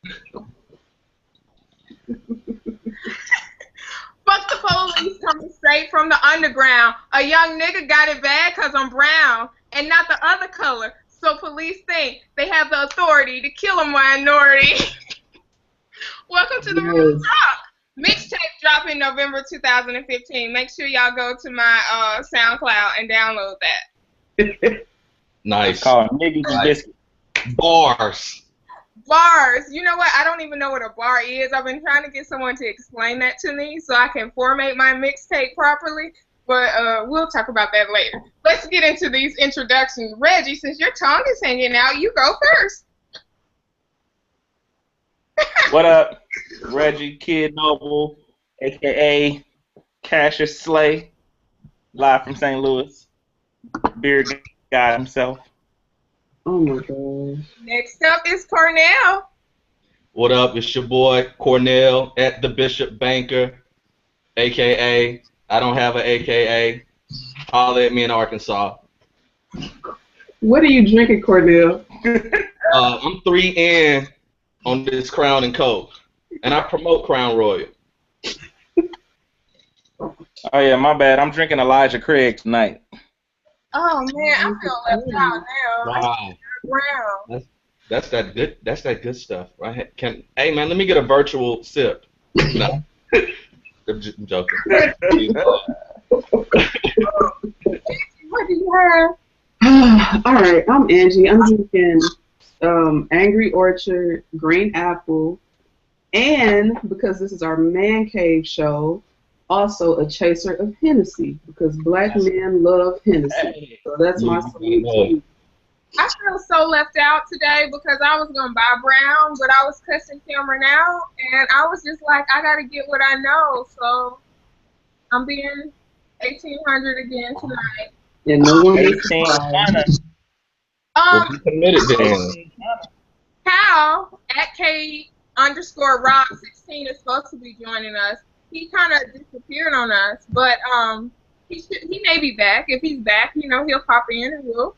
Fuck the police coming straight from the underground. A young nigga got it bad cause I'm brown and not the other color. So police think they have the authority to kill a minority. Welcome to the Real Yes. Talk. Mixtape dropping November 2015. Make sure y'all go to my SoundCloud and download that. Nice. It's called Niggas and Biscuits. Bars. Bars. You know what? I don't even know what a bar is. I've been trying to get someone to explain that to me so I can formate my mixtape properly. But we'll talk about that later. Let's get into these introductions. Reggie, since your tongue is hanging out, you go first. What up? Reggie Kid Noble, a.k.a. Cassius Slay, live from St. Louis. Beard guy himself. Oh my gosh. Next up is Cornell. What up? It's your boy Cornell at the Bishop Banker, aka I don't have an AKA. Holler at me in Arkansas. What are you drinking, Cornell? I'm 3 in on this Crown and Coke, and I promote Crown Royal. Oh yeah, my bad. I'm drinking Elijah Craig tonight. Oh man, I feel left out now. Wow, Brown. that's that good. That's that good stuff, right? Hey man, let me get a virtual sip. No, I'm joking. What do you have? All right, I'm Angie. I'm drinking Angry Orchard, Green Apple, and because this is our man cave show, also a chaser of Hennessy because black men love Hennessy. Hey. So that's my salute to you. I feel so left out today because I was gonna buy brown, but I was cussing Cameron out, and I was just like, I gotta get what I know, so I'm being 1800 again tonight. And no one is 18 surprised. Well, be committed then. Cal at K_Rock16 is supposed to be joining us. He kind of disappeared on us, but he may be back. If he's back, he'll pop in and we'll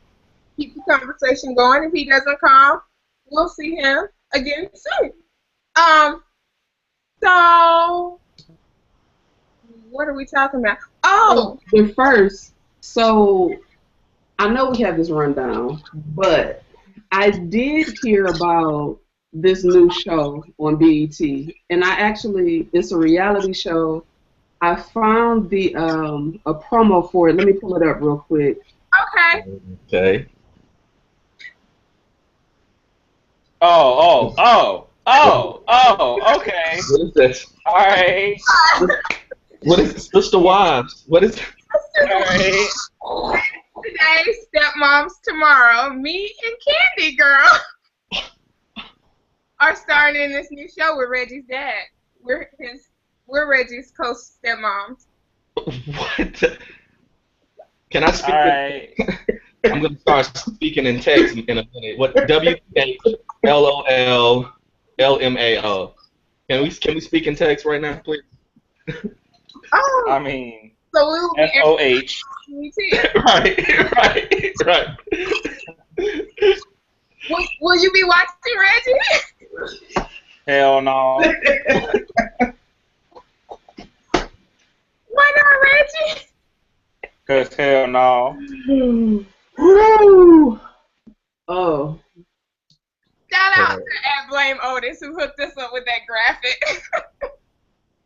keep the conversation going. If he doesn't come, we'll see him again soon. So what are we talking about? Oh, But first, so I know we have this rundown, but I did hear about this new show on BET, and it's a reality show. I found a promo for it. Let me pull it up real quick. okay. Okay. Okay. What is this? All right. What is Sister Wives? What is? All right. Today, stepmoms tomorrow. Me and Candy Girl are starring in this new show with Reggie's dad. We're Reggie's co-stepmoms. What? Can I speak? All right. I'm gonna start speaking in text in a minute. What? WHLOLLMAO. Can we speak in text right now, please? Oh, I mean, so we will be FOH. Right. Will you be watching, Reggie? Hell no. Why not, Reggie? Cause hell no. Woo! Oh, Shout out to @Blame Otis who hooked us up with that graphic.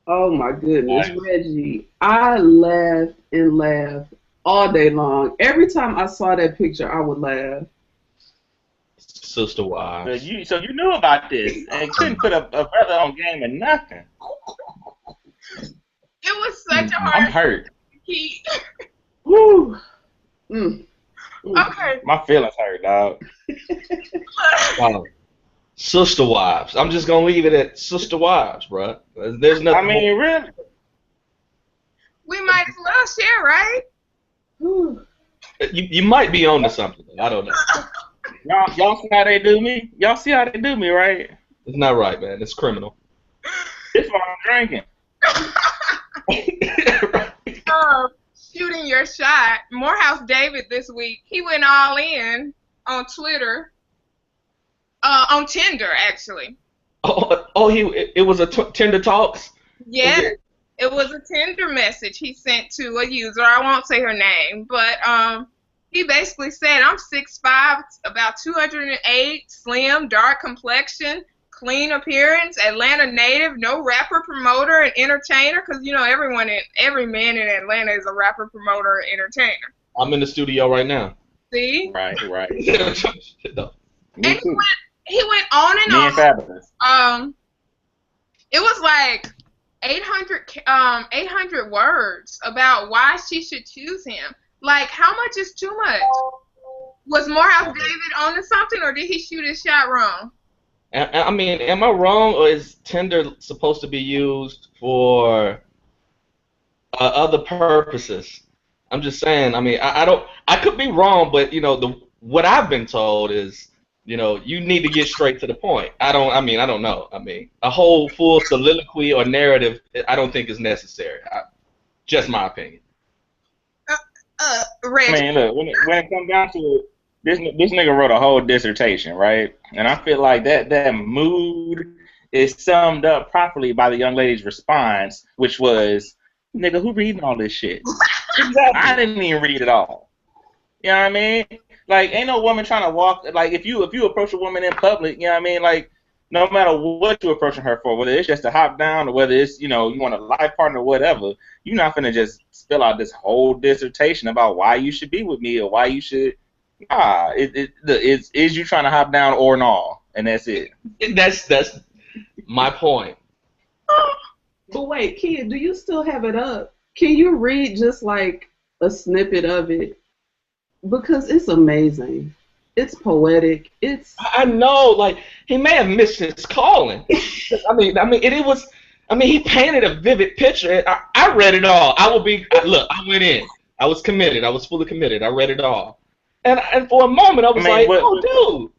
oh my goodness, Nice. Reggie! I laughed and laughed all day long. Every time I saw that picture, I would laugh. Sister Wives. So you knew about this and couldn't put a brother on game or nothing. It was such a I'm hard hurt. key. Woo! Mm. Okay. My feelings hurt, dog. Sister Wives. I'm just gonna leave it at Sister Wives, bro. There's nothing. I mean, really? We might as well share, right? Whew. You might be on to something. I don't know. Y'all see how they do me? Y'all see how they do me, right? It's not right, man. It's criminal. This what I'm drinking. Shooting your shot. Morehouse David this week, he went all in on Twitter, on Tinder actually. It was a Tinder Talks. Yeah, it was a Tinder message he sent to a user. I won't say her name, but he basically said, I'm 6'5", about 208, slim, dark complexion, clean appearance, Atlanta native, no rapper, promoter, and entertainer, because every man in Atlanta is a rapper, promoter, and entertainer. I'm in the studio right now. See? Right. No. And he went on and Me on. and Fabulous. It was like 800 words about why she should choose him. Like, how much is too much? Was Morehouse David onto something, or did he shoot his shot wrong? I mean, am I wrong, or is Tinder supposed to be used for other purposes? I'm just saying. I mean, I could be wrong, but what I've been told is, you need to get straight to the point. I don't know. I mean, a whole full soliloquy or narrative, I don't think is necessary. Just my opinion. Reggie. I mean, look, when it comes down to it, this nigga wrote a whole dissertation, right? And I feel like that mood is summed up properly by the young lady's response, which was, nigga, who reading all this shit? I didn't even read it all. You know what I mean? Like, ain't no woman trying to walk. Like, if you approach a woman in public, you know what I mean? Like, no matter what you're approaching her for, whether it's just to hop down or whether it's, you want a life partner or whatever, you're not finna just spill out this whole dissertation about why you should be with me or why you should. Nah, is you trying to hop down or not, and that's it. That's my point. But wait, kid, do you still have it up? Can you read just like a snippet of it? Because it's amazing. It's poetic. I know, like, he may have missed his calling. I mean, it was. I mean, he painted a vivid picture. I read it all. Look, I went in. I was committed. I was fully committed. I read it all. And for a moment, I was dude,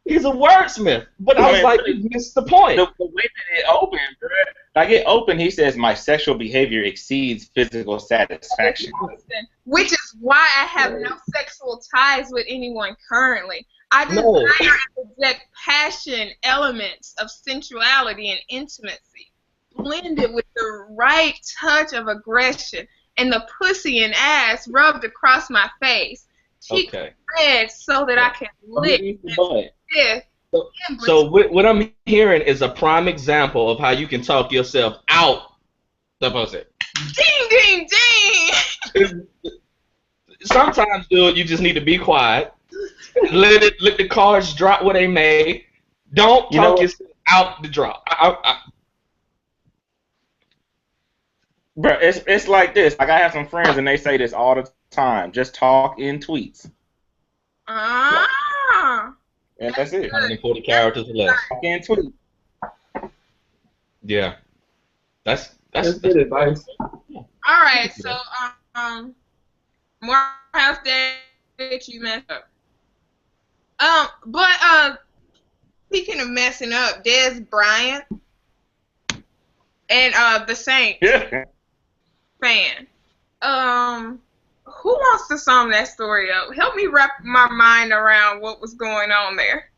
he's a wordsmith. But I was like, you missed the point. The way that it opened, bro. Like, it opened, he says, my sexual behavior exceeds physical satisfaction. Which is why I have no sexual ties with anyone currently. I desire and project passion, elements of sensuality and intimacy, blended with the right touch of aggression and the pussy and ass rubbed across my face. Cheeks red so that I can lick and So what I'm hearing is a prime example of how you can talk yourself out the pussy. Ding, ding, ding! Sometimes, dude, you just need to be quiet. Let the cards drop where they may. Don't talk yourself out the drop. Bro, it's like this. Like, I have some friends and they say this all the time. Just talk in tweets. And that's it. 140 characters or less. Talk in tweets. Yeah. That's good advice. All right, so Morehouse David, you messed up. But speaking of messing up, Des Bryant and the Saints fan. Who wants to sum that story up? Help me wrap my mind around what was going on there.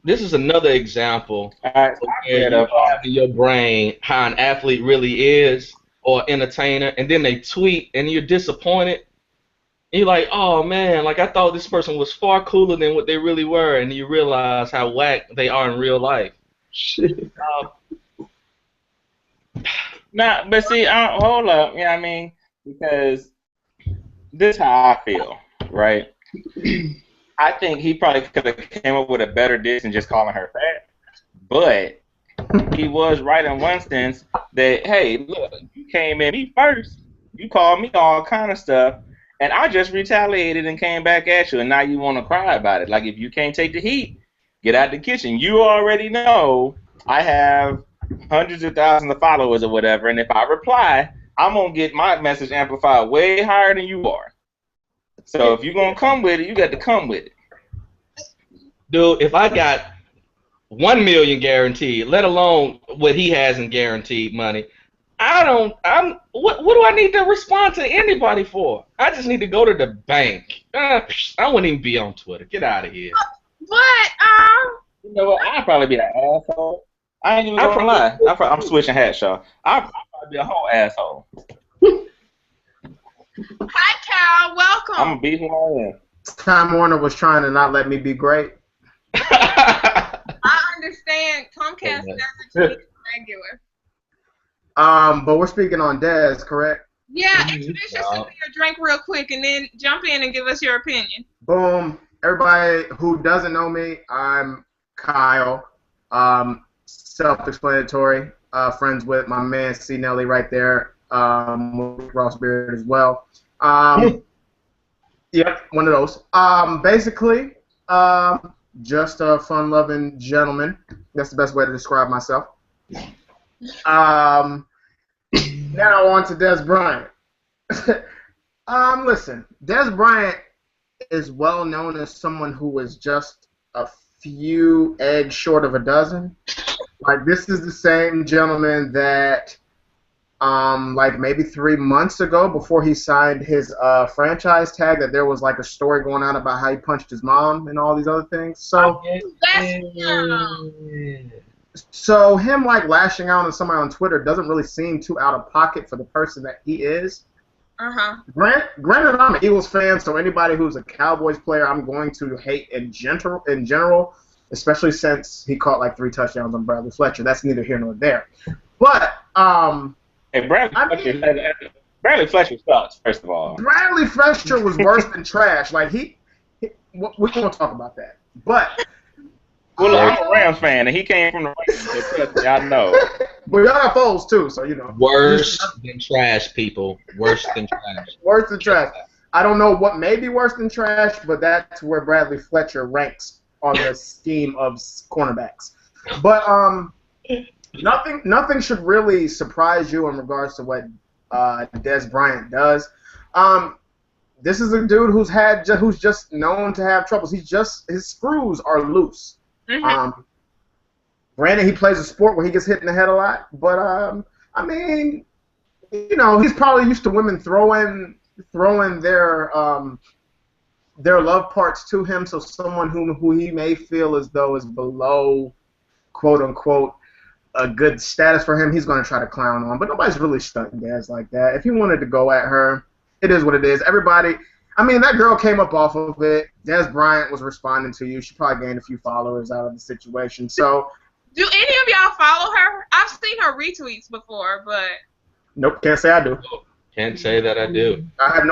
This is another example of where you have in your brain how an athlete really is or entertainer, and then they tweet and you're disappointed. And you're like, oh man, like I thought this person was far cooler than what they really were, and you realize how whack they are in real life. Nah, but see, hold up, you know what I mean? Because this is how I feel, right? I think he probably could have came up with a better diss than just calling her fat, but he was right in one sense that, hey, look, you came at me first, you called me all kind of stuff, and I just retaliated and came back at you, and now you want to cry about it. Like, if you can't take the heat, get out the kitchen. You already know I have hundreds of thousands of followers or whatever, and if I reply, I'm going to get my message amplified way higher than you are. So if you're going to come with it, you got to come with it. Dude, if I got 1 million guaranteed, let alone what he has in guaranteed money, what do I need to respond to anybody for? I just need to go to the bank. I wouldn't even be on Twitter. Get out of here. But You know what? I'd probably be an asshole. I ain't even gonna lie. I'm switching hats, y'all. I'd probably be a whole asshole. Hi, Cal. Welcome. I'm gonna be who I am. Time Warner was trying to not let me be great. I understand. Comcast doesn't treat regular. But we're speaking on Dez, correct? Yeah, introduce yourself to your drink real quick, and then jump in and give us your opinion. Boom. Everybody who doesn't know me, I'm Kyle. Self-explanatory. Friends with my man C. Nelly right there. Ross Beard as well. Yep, one of those. Basically, just a fun-loving gentleman. That's the best way to describe myself. Now on to Dez Bryant. Listen, Dez Bryant is well known as someone who is just a few eggs short of a dozen. Like, this is the same gentleman that, like maybe 3 months ago, before he signed his franchise tag, that there was like a story going on about how he punched his mom and all these other things. So him like lashing out on somebody on Twitter doesn't really seem too out of pocket for the person that he is. Granted, I'm an Eagles fan, so anybody who's a Cowboys player, I'm going to hate in general, especially since he caught like 3 touchdowns on Bradley Fletcher. That's neither here nor there. But hey, Bradley Fletcher sucks. First of all, Bradley Fletcher was worse than trash. Like we won't talk about that. But well, I'm a Rams fan, and he came from the Rams. I know. But y'all got Foles too, so you know. Worse than trash, people. Worse than trash. Worse than trash. I don't know what may be worse than trash, but that's where Bradley Fletcher ranks on the scheme of cornerbacks. But nothing should really surprise you in regards to what Dez Bryant does. This is a dude who's just known to have troubles. His screws are loose. Granted, he plays a sport where he gets hit in the head a lot, but I mean, you know, he's probably used to women throwing their love parts to him. So someone who he may feel as though is below, quote unquote, a good status for him, he's going to try to clown on. But nobody's really stunting Dez like that. If he wanted to go at her, it is what it is. Everybody. I mean, that girl came up off of it. Dez Bryant was responding to you. She probably gained a few followers out of the situation. So, do any of y'all follow her? I've seen her retweets before, but nope, can't say I do. Can't say that I do. I have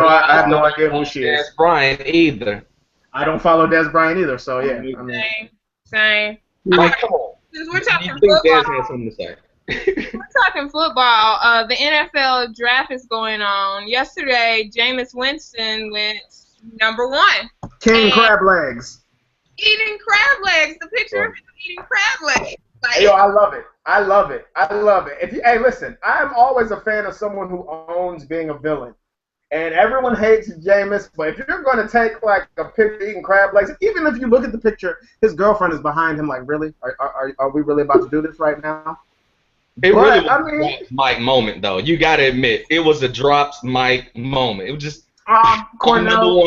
no idea who she is. Dez Bryant either. I don't follow Dez Bryant either. So yeah, I mean, same. Like, come on. Since we're talking You think football, Dez has something to say? we're talking football. The NFL draft is going on. Yesterday, Jameis Winston went #1. King crab legs. Eating crab legs. The picture of him eating crab legs. Like, Yo, I love it. I love it. Hey, listen, I'm always a fan of someone who owns being a villain. And everyone hates Jameis, but if you're going to take like a picture eating crab legs, even if you look at the picture, his girlfriend is behind him. Like, really? Are we really about to do this right now? It really was a drops mic moment, though. You got to admit, it was a drops mic moment. It was just Cornell,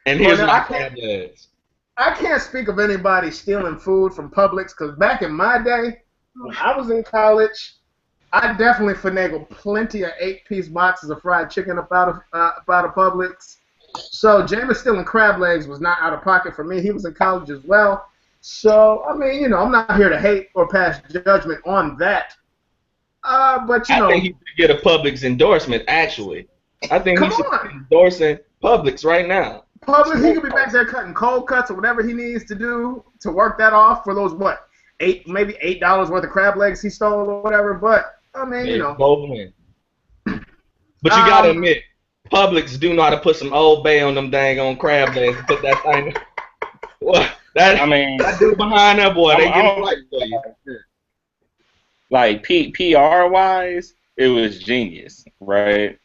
and here's my crab legs. I can't speak of anybody stealing food from Publix, because back in my day, when I was in college, I definitely finagled plenty of 8-piece boxes of fried chicken up out of Publix. So Jameis stealing crab legs was not out of pocket for me. He was in college as well. So, I mean, you know, I'm not here to hate or pass judgment on that. But, you know. I think he should get a Publix endorsement, actually. I think he should be endorsing Publix right now. Publix, he could be back there cutting cold cuts or whatever he needs to do to work that off for those, maybe $8 worth of crab legs he stole or whatever. But, I mean, you know. Both win. But you got to admit, Publix do know how to put some Old Bay on them dang on crab legs and put that thing. What? That dude behind that boy, they get it right for you. Like PR wise, it was genius, right?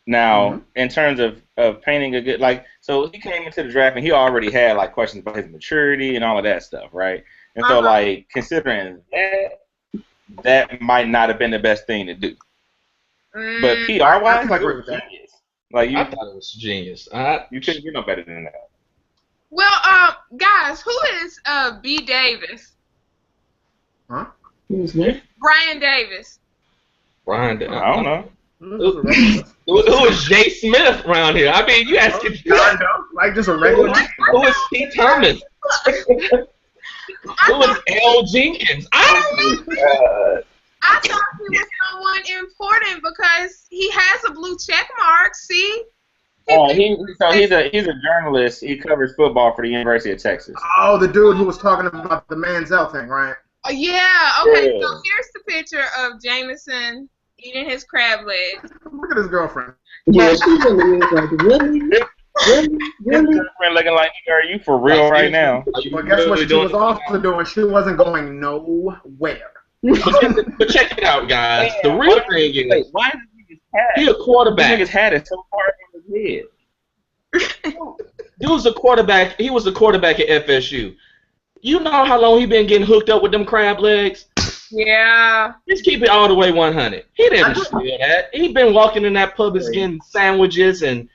Now, in terms of painting a good so he came into the draft and he already had like questions about his maturity and all of that stuff, right? And so like considering that might not have been the best thing to do. But PR wise, like it was genius. Like I thought it was genius. You couldn't get no better than that. Well, guys, who is B. Davis? Huh? Who's that? Brian Davis. Brian, I don't know. who is Jay Smith around here? I mean, you asking Kind of, like just a regular. who is Pete Thomas? Who is L. Jenkins? I don't know. I thought he was someone important because he has a blue check mark. See? He's a journalist. He covers football for the University of Texas. Oh, the dude who was talking about the Manziel thing, right? Yeah. Okay. Yeah. So here's the picture of Jameson eating his crab legs. Look at his girlfriend. Yeah, she really is like, really? His girlfriend looking like, are you for real right now? But guess what she was also doing? She wasn't going nowhere. But check it out, guys. The real thing is, Why is this nigga's hat? he a quarterback. This nigga's hat is so far from his head. He was a quarterback. He was a quarterback at FSU. You know how long he been getting hooked up with them crab legs? Yeah. Just keep it all the way 100. He didn't steal that. He been walking in that Publix getting sandwiches and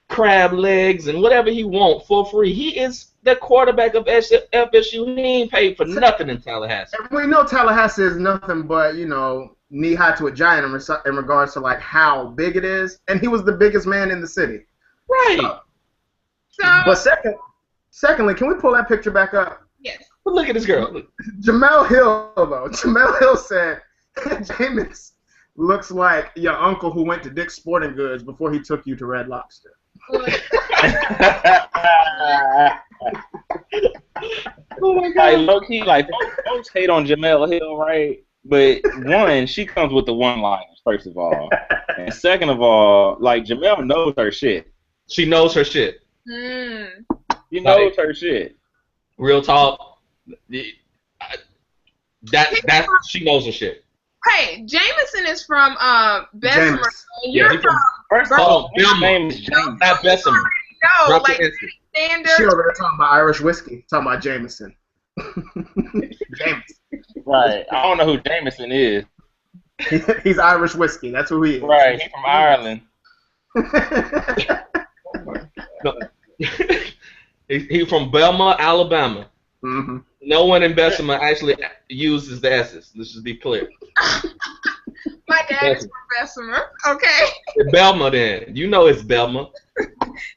crab legs and whatever he want for free. He is the quarterback of FSU. He ain't paid for nothing in Tallahassee. And we know Tallahassee is nothing but, knee high to a giant in regards to like how big it is. And he was the biggest man in the city. Right. But secondly, can we pull that picture back up? Yes. But look at this girl. Look. Jamel Hill, though. Jamel Hill said, Jameis looks like your uncle who went to Dick's Sporting Goods before he took you to Red Lobster. Oh my God. Like, low-key, like, folks hate on Jamel Hill, right? But, one, she comes with the one-liners, first of all. And second of all, like, Jamel knows her shit. She knows her shit. She knows her shit. Real talk. That she knows her shit. Hey, Jameson is from Bessemer. James. And you're Yeah, from First of all, his Belmont. name is James. Not Bessemer. no, Drop the like instant. standard. She over there talking about Irish whiskey, talking about Jameson. James. Right. I don't know who Jameson is. He's Irish whiskey. That's who he is. Right. He's from Ireland. He's from Belmont, Alabama. Mm-hmm. No one in Bessemer actually uses the S's. Let's just be clear. My dad is from Bessemer. Okay. Belma, then. You know it's Belma.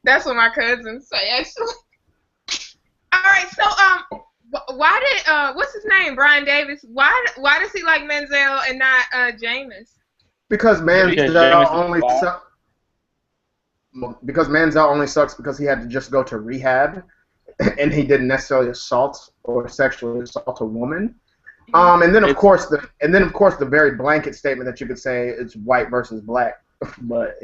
That's what my cousins say, actually. All right, so why did what's his name, Brian Davis? Why does he like Manziel and not Jameis? Because Manziel Jameson only sucks. sucks. Because Manziel only sucks because he had to just go to rehab, and he didn't necessarily assault or sexually assault a woman. And then of course the very blanket statement that you could say it's white versus black, but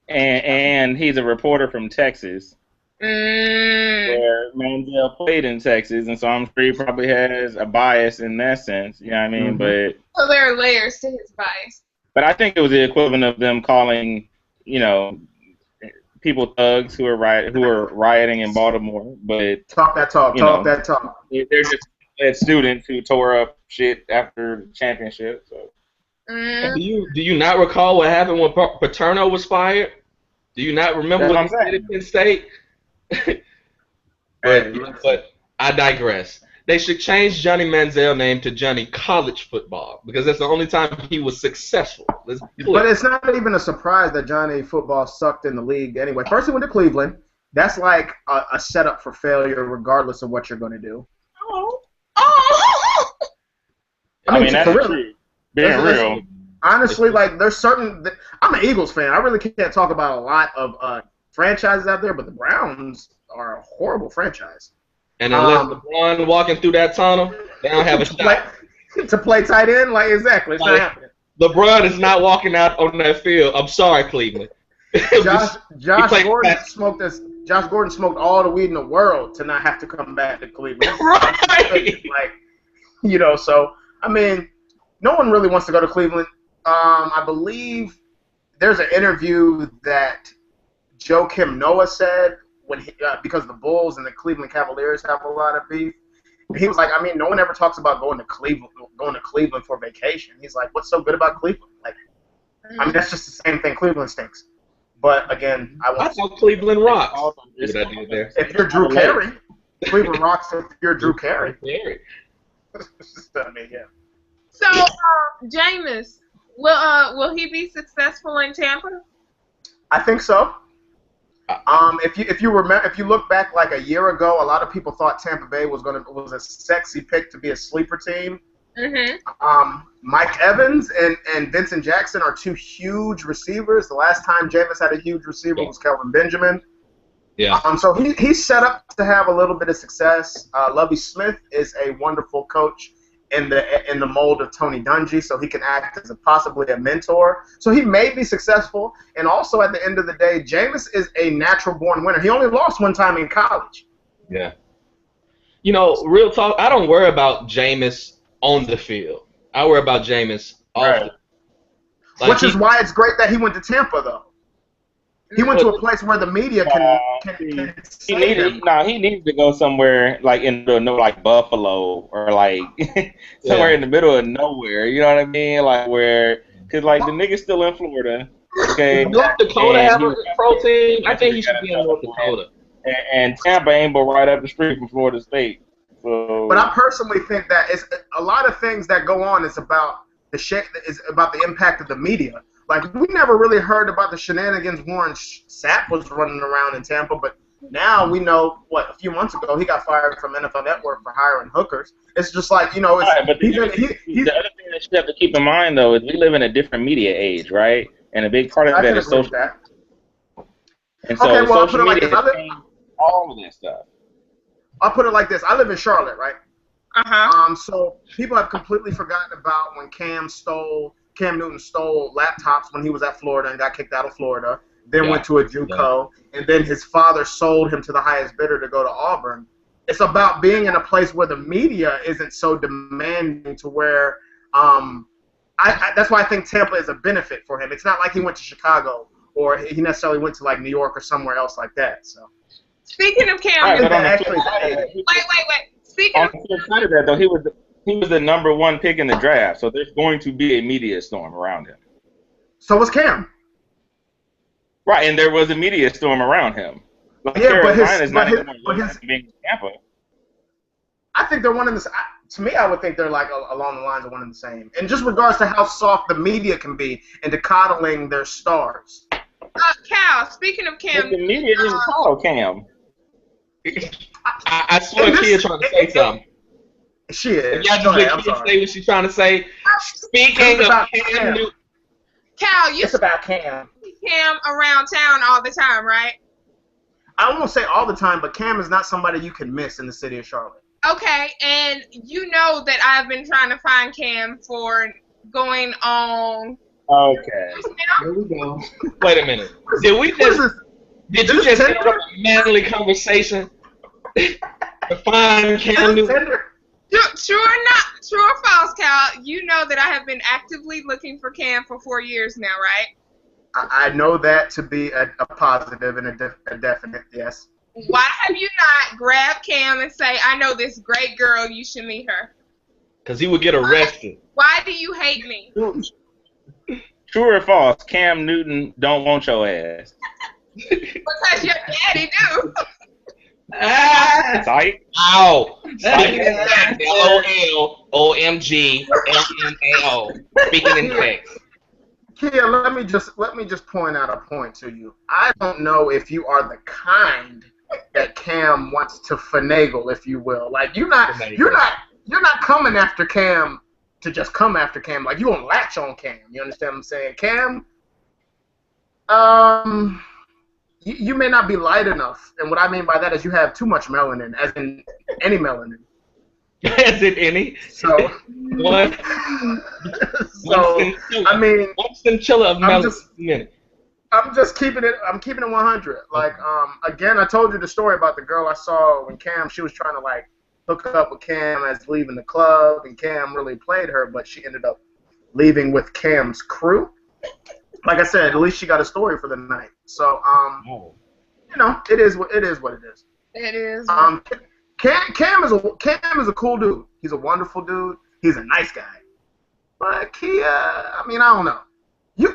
And he's a reporter from Texas, where Manziel played in Texas, and so I'm sure he probably has a bias in that sense. You know what I mean? Mm-hmm. So there are layers to his bias. But I think it was the equivalent of them calling, people thugs who are rioting in Baltimore. But talk that talk. They're just students who tore up shit after the championship. So. Do you not recall what happened when Paterno was fired? Do you not remember what he did at Penn State? But I digress. They should change Johnny Manziel's name to Johnny College Football because that's the only time he was successful. But it's not even a surprise that Johnny Football sucked in the league anyway. First he went to Cleveland. That's like a setup for failure regardless of what you're going to do. I mean that's true. Being real. Honestly, like there's certain. I'm an Eagles fan. I really can't talk about a lot of franchises out there, but the Browns are a horrible franchise. And unless LeBron walking through that tunnel, they don't have a shot. To play tight end, like exactly, it's not happening. LeBron is not walking out on that field. I'm sorry, Cleveland. Josh Gordon smoked all the weed in the world to not have to come back to Cleveland. Right. So I mean, no one really wants to go to Cleveland. I believe there's an interview that Joakim Noah said when because the Bulls and the Cleveland Cavaliers have a lot of beef. He was like, I mean, no one ever talks about going to Cleveland for vacation. He's like, what's so good about Cleveland? Like, I mean, that's just the same thing Cleveland stinks. But again, I thought Cleveland Rocks. What I did there. If you're Drew Carey, Cleveland Rocks. If you're Drew Carey. I mean, yeah. So, Jameis, will he be successful in Tampa? I think so. If you look back like a year ago, a lot of people thought Tampa Bay was a sexy pick to be a sleeper team. Mm-hmm. Mike Evans and Vincent Jackson are two huge receivers. The last time Jameis had a huge receiver was Kelvin Benjamin. Yeah. So he's set up to have a little bit of success. Lovie Smith is a wonderful coach in the mold of Tony Dungy, so he can act as possibly a mentor. So he may be successful. And also at the end of the day, Jameis is a natural-born winner. He only lost one time in college. Yeah. You know, real talk, I don't worry about Jameis on the field. I worry about Jameis off the field. Which is why it's great that he went to Tampa, though. He went to a place where the media can say him. He needs to go somewhere like in the like Buffalo or like somewhere in the middle of nowhere. You know what I mean? Like because like the nigga's still in Florida. Okay. North Dakota have a pro team. I think he should be in North Dakota. And Tampa ain't but right up the street from Florida State. So. But I personally think that it's a lot of things that go on is about the impact of the media. Like, we never really heard about the shenanigans Warren Sapp was running around in Tampa, but now we know, a few months ago, he got fired from NFL Network for hiring hookers. It's just like, it's... Right, but the other thing that you have to keep in mind, though, is we live in a different media age, right? And a big part of that is social media. And so social media has changed all of that stuff. I'll put it like this. I live in Charlotte, right? Uh-huh. So people have completely forgotten about when Cam Newton stole laptops when he was at Florida and got kicked out of Florida, then went to a JUCO, and then his father sold him to the highest bidder to go to Auburn. It's about being in a place where the media isn't so demanding to where that's why I think Tampa is a benefit for him. It's not like he went to Chicago or he necessarily went to like New York or somewhere else like that. So speaking of Cam Newton, wait. Speaking on the flip side of that, though, he was the number one pick in the draft, so there's going to be a media storm around him. So was Cam. Right, and there was a media storm around him. Like Carolina's not even being Tampa. I think they're one and the same. To me, I would think they're like along the lines of one and the same. And just regards to how soft the media can be into coddling their stars. Cal, speaking of Cam, the media didn't coddle Cam. I swear she is trying to say something. She is. Y'all just let Kim say what she's trying to say. Speaking of Cam Newton. Cal, it's about Cam. Cam around town all the time, right? I won't say all the time, but Cam is not somebody you can miss in the city of Charlotte. Okay, and you know that I've been trying to find Cam for going on. Okay. Here we go. Wait a minute. Did you just interrupt a manly conversation to find Cam Newton? True or false, Cal? You know that I have been actively looking for Cam for 4 years now, right? I know that to be a positive and a definite yes. Why have you not grabbed Cam and say, I know this great girl, you should meet her? Because he would get arrested. Why do you hate me? True or false, Cam Newton don't want your ass. Because your daddy do. Psych. Ow. Psych. LOL. OMG. LMAO. Speaking in text. Kia, let me just point out a point to you. I don't know if you are the kind that Cam wants to finagle, if you will. Like you're not coming after Cam to just come after Cam. Like you won't latch on Cam. You understand what I'm saying? Cam, you may not be light enough, and what I mean by that is you have too much melanin, as in any melanin. As in any? So what? I mean, one scintilla of melanin. I'm just keeping it 100. Like, again, I told you the story about the girl I saw when she was trying to like hook up with Cam as leaving the club, and Cam really played her, but she ended up leaving with Cam's crew. Like I said, at least she got a story for the night. So, it is what it is. It is. Cam is a cool dude. He's a wonderful dude. He's a nice guy. But Kia, I don't know. You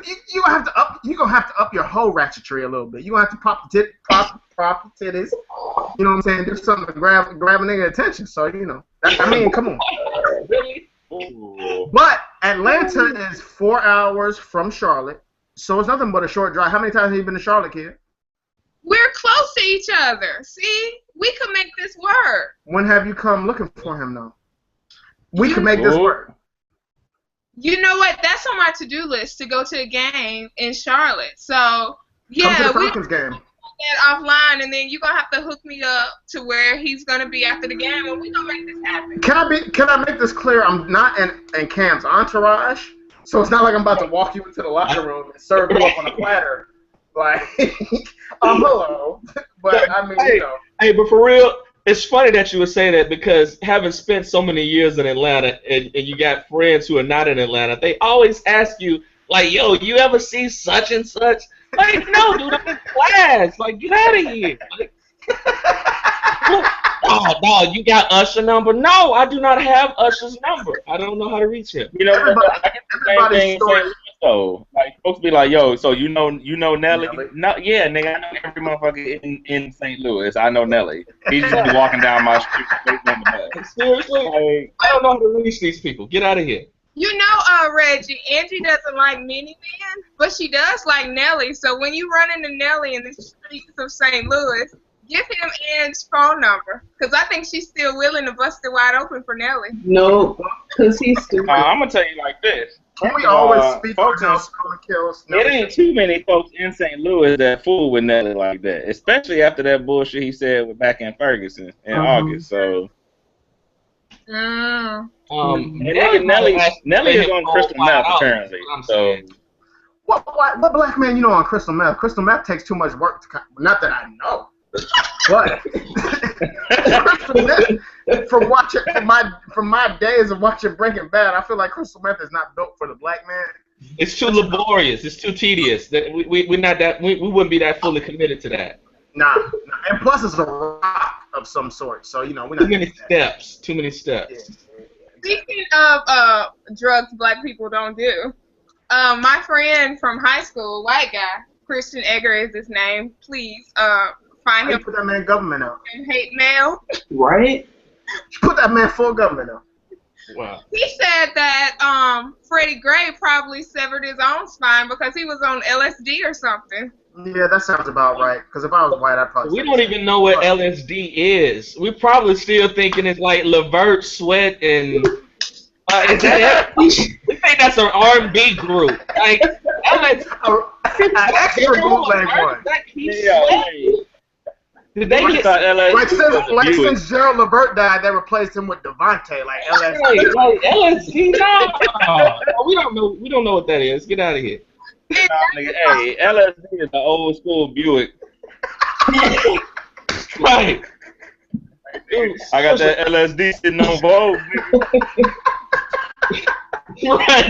gonna have to up your whole ratchetry a little bit. You gonna have to pop the titties. You know what I'm saying? Do something to grab a nigga attention. So I mean, come on. Really? But Atlanta is 4 hours from Charlotte, so it's nothing but a short drive. How many times have you been to Charlotte, kid? We're close to each other. See, we could make this work. When have you come looking for him, though? We could make this work. You know what? That's on my to-do list to go to a game in Charlotte. So yeah, come to the Falcons game. That offline, and then you're gonna have to hook me up to where he's gonna be after the game, and we're gonna make this happen. Can I make this clear? I'm not in Cam's entourage, so it's not like I'm about to walk you into the locker room and serve you up on a platter. Like, hello. But I mean, Hey, but for real, it's funny that you would say that because having spent so many years in Atlanta and you got friends who are not in Atlanta, they always ask you, like, yo, you ever see such and such? Like, no, dude, I'm in class. Like, get out of here. Like, oh, dog, you got Usher's number? No, I do not have Usher's number. I don't know how to reach him. You know, I get the same thing. So, like, folks be like, yo, so you know Nelly? No, yeah, nigga, I know every motherfucker in St. Louis. I know Nelly. He just be walking down my street. Seriously? Like, I don't know how to reach these people. Get out of here. You know, Reggie, Angie doesn't like mini men, but she does like Nelly. So when you run into Nelly in the streets of St. Louis, give him Ange's phone number, because I think she's still willing to bust it wide open for Nelly. No, because he's stupid. I'm going to tell you like this. We always speak on those kills. It ain't too many folks in St. Louis that fool with Nelly like that, especially after that bullshit he said back in Ferguson in August. So, Nelly is on crystal meth apparently. So, what black man you know on crystal meth? Crystal meth takes too much work to. Not that I know. But from my days of watching Breaking Bad, I feel like crystal meth is not built for the black man. It's too laborious. It's too tedious. We're not that. We wouldn't be that fully committed to that. Nah. And plus, it's a rock of some sort. So we're not. Too many steps. Yeah. Speaking of drugs black people don't do, my friend from high school, white guy, Christian Egger is his name. Please find him. Put that man government up. And hate mail. Right? Put that man full government up. Wow. He said that Freddie Gray probably severed his own spine because he was on LSD or something. Yeah, that sounds about right. Because if I was white, I'd probably. We don't even know what LSD is. We're probably still thinking it's like Levert, Sweat, and. Is that we think that's an R&B group. Like an extra bootleg one. Did they get like since Gerald Levert died, they replaced him with Devontae, like LSD. Like LSD? No, we don't know what that is. Get out of here. Hey, LSD is the old school Buick. Right. I got that LSD sitting on Vogue. Right.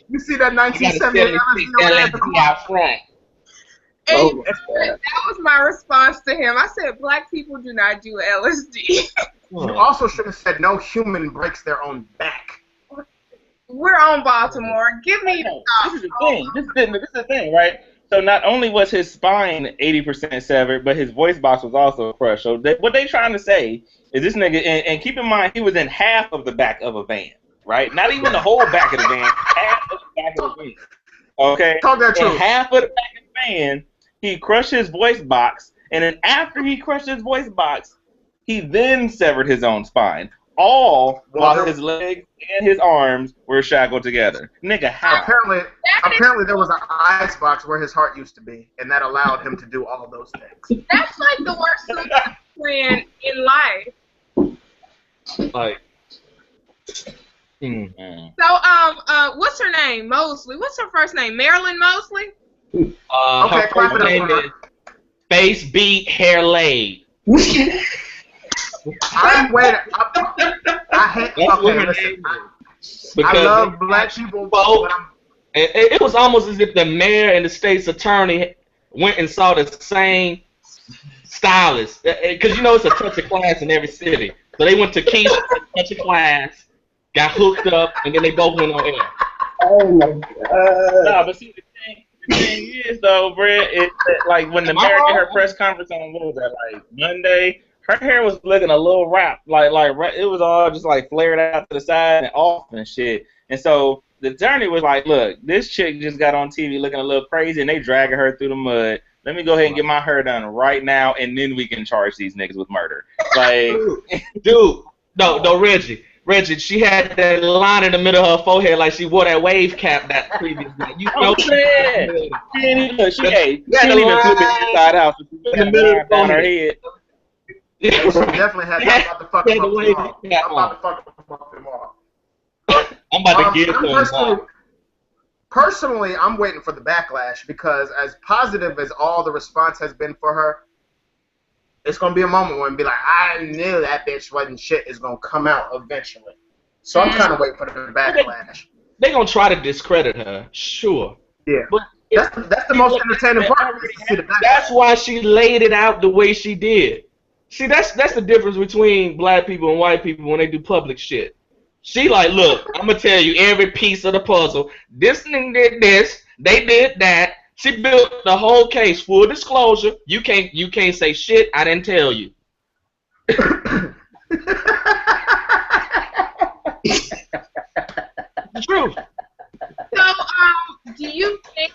You see that 1978 LSD out front. And that was my response to him. I said, black people do not do LSD. You also should have said no human breaks their own back. We're on Baltimore. Give me This is the thing. This is the thing, right? So not only was his spine 80% severed, but his voice box was also crushed. So what they trying to say is this nigga, and keep in mind, he was in half of the back of a van, right? Not even the whole back of the van, half of the back of the van. Okay? Talk that truth. In half of the back of the van, he crushed his voice box, and then after he crushed his voice box, he then severed his own spine. All while his legs and his arms were shackled together. Nigga, how? Apparently there was an ice box where his heart used to be, and that allowed him to do all of those things. That's like the worst plan in life. Like, So, what's her name? Mosley. What's her first name? Marilyn Mosley? Okay, her first name is Face Beat Hair Laid. I love black people, but it was almost as if the mayor and the state's attorney went and saw the same stylist. Because it's a touch of class in every city. So they went to Keith, touch of class, got hooked up, and then they both went on air. Oh my god. Nah, but see the thing is though, Brett, it's that, like when the Am I mayor did her wrong? press conference on what was that like Monday, her hair was looking a little wrapped, like it was all just like flared out to the side and off and shit. And so the attorney was like, "Look, this chick just got on TV looking a little crazy, and they dragging her through the mud. Let me go ahead and get my hair done right now, and then we can charge these niggas with murder." Like, Dude, no, Reggie, she had that line in the middle of her forehead like she wore that wave cap that previous night. You know, I'm saying, she ain't even look. She ain't had the even flip it line inside out. So she in had the a middle of line the on her forehead. head. She definitely had. I'm about to fuck Had him the up wave tomorrow. cap I'm about on. to fuck him up tomorrow. I'm about to get I'm them. personally, I'm waiting for the backlash because as positive as all the response has been for her, it's gonna be a moment when be like, I knew that bitch wasn't shit is gonna come out eventually. So I'm kind of waiting for the backlash. They gonna try to discredit her, sure. Yeah, But that's the most entertaining part. Is to see the backlash. that's why she laid it out the way she did. See, that's the difference between black people and white people when they do public shit. She like, look, I'm gonna tell you every piece of the puzzle. This thing did this, they did that. She built the whole case. Full disclosure, you can't say shit I didn't tell you. The truth. So, do you think?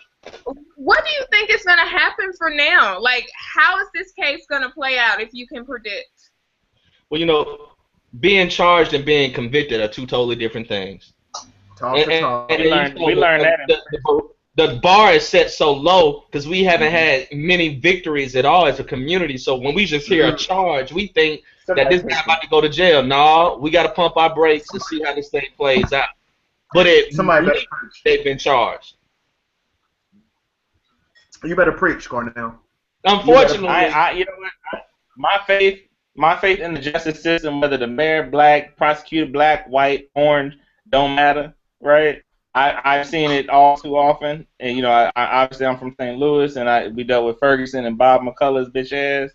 What do you think is going to happen for now? Like, how is this case going to play out if you can predict? Well, you know, being charged and being convicted are two totally different things. Talk to talk. And We learned that. the bar is set so low because we haven't had many victories at all as a community. So when we just hear a charge, we think that this guy about to go to jail. No, we got to pump our brakes to see how this thing plays out. But Somebody better preach. they've been charged. You better preach, Cornell. Unfortunately, you know what? My faith in the justice system, whether the mayor black, prosecutor black, white, orange, don't matter, right? I've seen it all too often, and you know, I obviously I'm from St. Louis, and we dealt with Ferguson and Bob McCullough's bitch ass.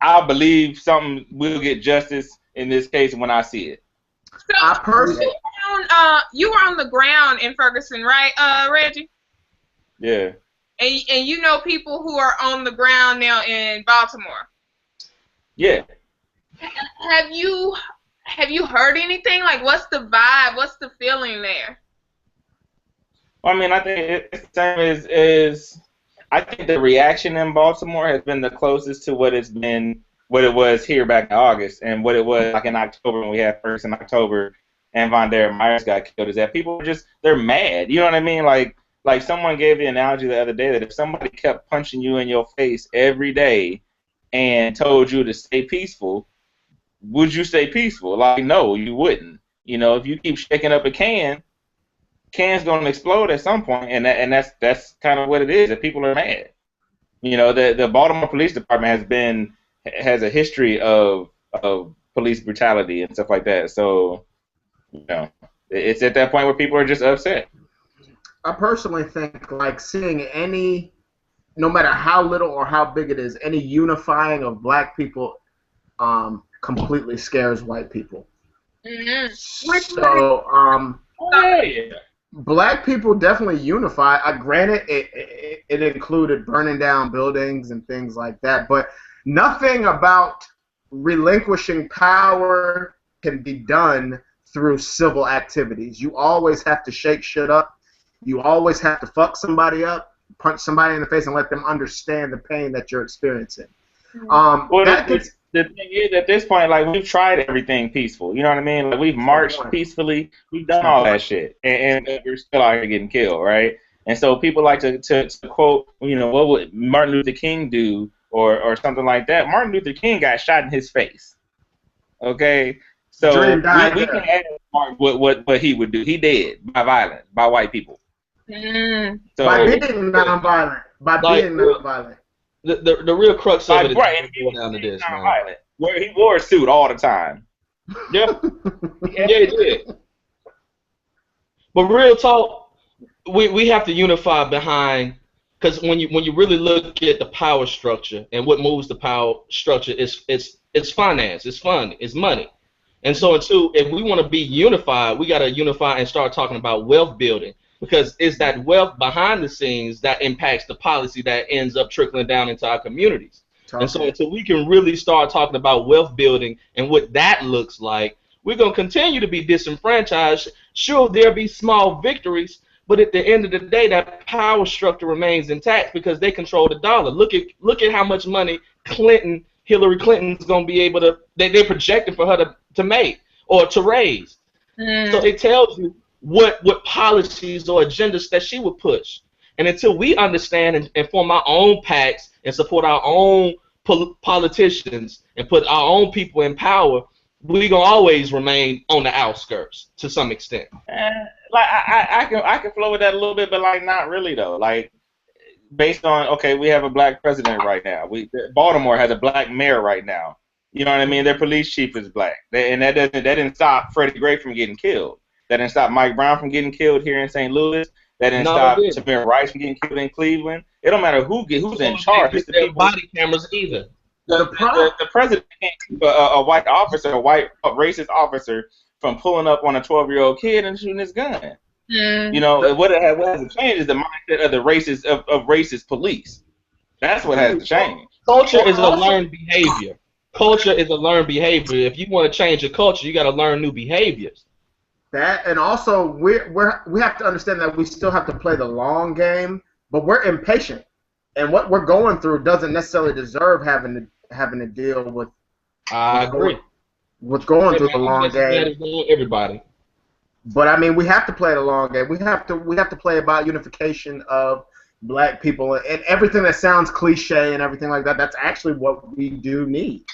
I believe something will get justice in this case when I see it. So, you were on the ground in Ferguson, right, Reggie? Yeah. And you know people who are on the ground now in Baltimore. Yeah. Have you heard anything? Like, what's the vibe? What's the feeling there? Well, I mean, I think it's the same as I think the reaction in Baltimore has been the closest to what it was here back in August, and what it was like in October when we had first in October and Von Der Myers got killed. Is that people are they're mad? You know what I mean? Like someone gave the analogy the other day that if somebody kept punching you in your face every day and told you to stay peaceful, would you stay peaceful? Like, no, you wouldn't. You know, if you keep shaking up a can's gonna explode at some point, and that's kind of what it is. That people are mad. You know, the Baltimore Police Department has a history of police brutality and stuff like that. So, you know, it's at that point where people are just upset. I personally think like seeing any, no matter how little or how big it is, any unifying of black people completely scares white people. Mm-hmm. So black people definitely unify. Granted, it included burning down buildings and things like that, but nothing about relinquishing power can be done through civil activities. You always have to shake shit up. You always have to fuck somebody up, punch somebody in the face, and let them understand the pain that you're experiencing. Well, the thing is, at this point, like, we've tried everything peaceful. You know what I mean? Like, we've marched peacefully. We've done all that shit. And we're still out here getting killed, right? And so people like to quote, you know, what would Martin Luther King do or something like that. Martin Luther King got shot in his face. Okay? So we can ask Martin what he would do. He did by violence, by white people. So, by being nonviolent. The real crux of it is going down to this, man. Where he wore a suit all the time. Yeah, yeah, he did. But real talk, we have to unify behind, because when you really look at the power structure and what moves the power structure, it's finance, it's fun, it's money. And so until if we want to be unified, we got to unify and start talking about wealth building, because it's that wealth behind the scenes that impacts the policy that ends up trickling down into our communities. And so until we can really start talking about wealth building and what that looks like, we're going to continue to be disenfranchised. Sure, there'll be small victories, but at the end of the day, that power structure remains intact because they control the dollar. Look at how much money Hillary Clinton's going to be able to, they're projecting for her to make or to raise. So it tells you what policies or agendas that she would push. And until we understand and form our own pacts and support our own politicians and put our own people in power, we're going to always remain on the outskirts to some extent. Like I can flow with that a little bit, but like not really though. Like based on, okay, we have a black president right now. Baltimore has a black mayor right now. You know what I mean? Their police chief is black, and that didn't stop Freddie Gray from getting killed. That didn't stop Mike Brown from getting killed here in St. Louis. That didn't stop Tamir Rice from getting killed in Cleveland. It don't matter who's in charge. It's the people. Body cameras either. The president can't keep a white officer, a white racist officer, from pulling up on a 12-year-old kid and shooting his gun. You know, what has to change is the mindset of the racist police. That's what has to change. Culture is a learned behavior. Culture is a learned behavior. If you want to change your culture, you got to learn new behaviors. That, and also we have to understand that we still have to play the long game, but we're impatient, and what we're going through doesn't necessarily deserve having to deal with. I agree. With going through the long game. Everybody. But I mean, we have to play the long game. We have to play about unification of black people and everything that sounds cliche and everything like that. That's actually what we do need.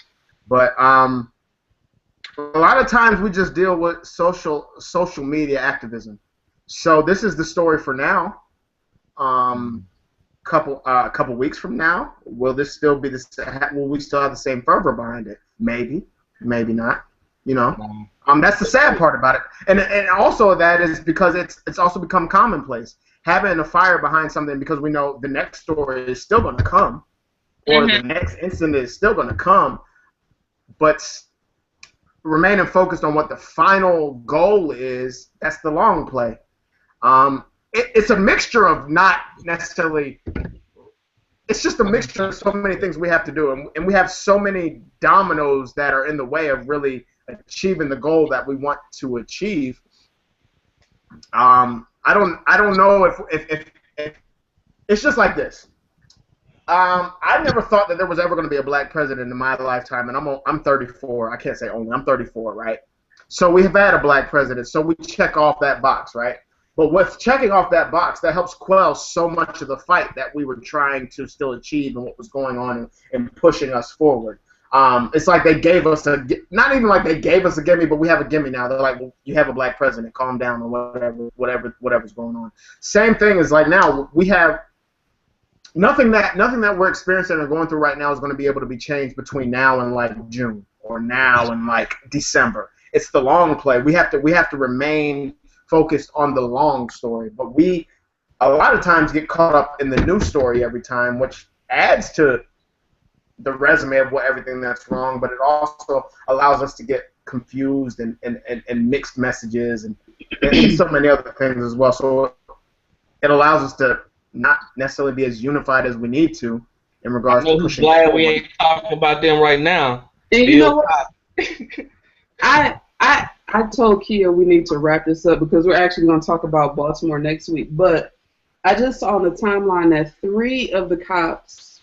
But a lot of times we just deal with social media activism. So this is the story for now. Couple weeks from now, will this still be will we still have the same fervor behind it? Maybe not. You know, that's the sad part about it, and also that is because it's also become commonplace having a fire behind something, because we know the next story is still going to come, or the next incident is still going to come, but remaining focused on what the final goal is, that's the long play. It's a mixture of not necessarily. It's just a mixture of so many things we have to do, and we have so many dominoes that are in the way of really achieving the goal that we want to achieve. I don't know if it's just like this. I never thought that there was ever going to be a black president in my lifetime, and I'm 34. I can't say only. I'm 34, right? So we have had a black president, so we check off that box, right? But with checking off that box, that helps quell so much of the fight that we were trying to still achieve and what was going on and pushing us forward. It's like they gave us not even like they gave us a gimme, but we have a gimme now. They're like, well, you have a black president, calm down, or whatever's going on. Same thing is like now we have nothing that we're experiencing or going through right now is going to be able to be changed between now and like June or now and like December. It's the long play. We have to remain focused on the long story, but we a lot of times get caught up in the new story every time, which adds to the resume of everything that's wrong, but it also allows us to get confused and mixed messages and so many other things as well. So it allows us to not necessarily be as unified as we need to in regards to pushing glad forward. we ain't talking about them right now. And you know what? I told Kia we need to wrap this up because we're actually going to talk about Baltimore next week. But I just saw on the timeline that 3 of the cops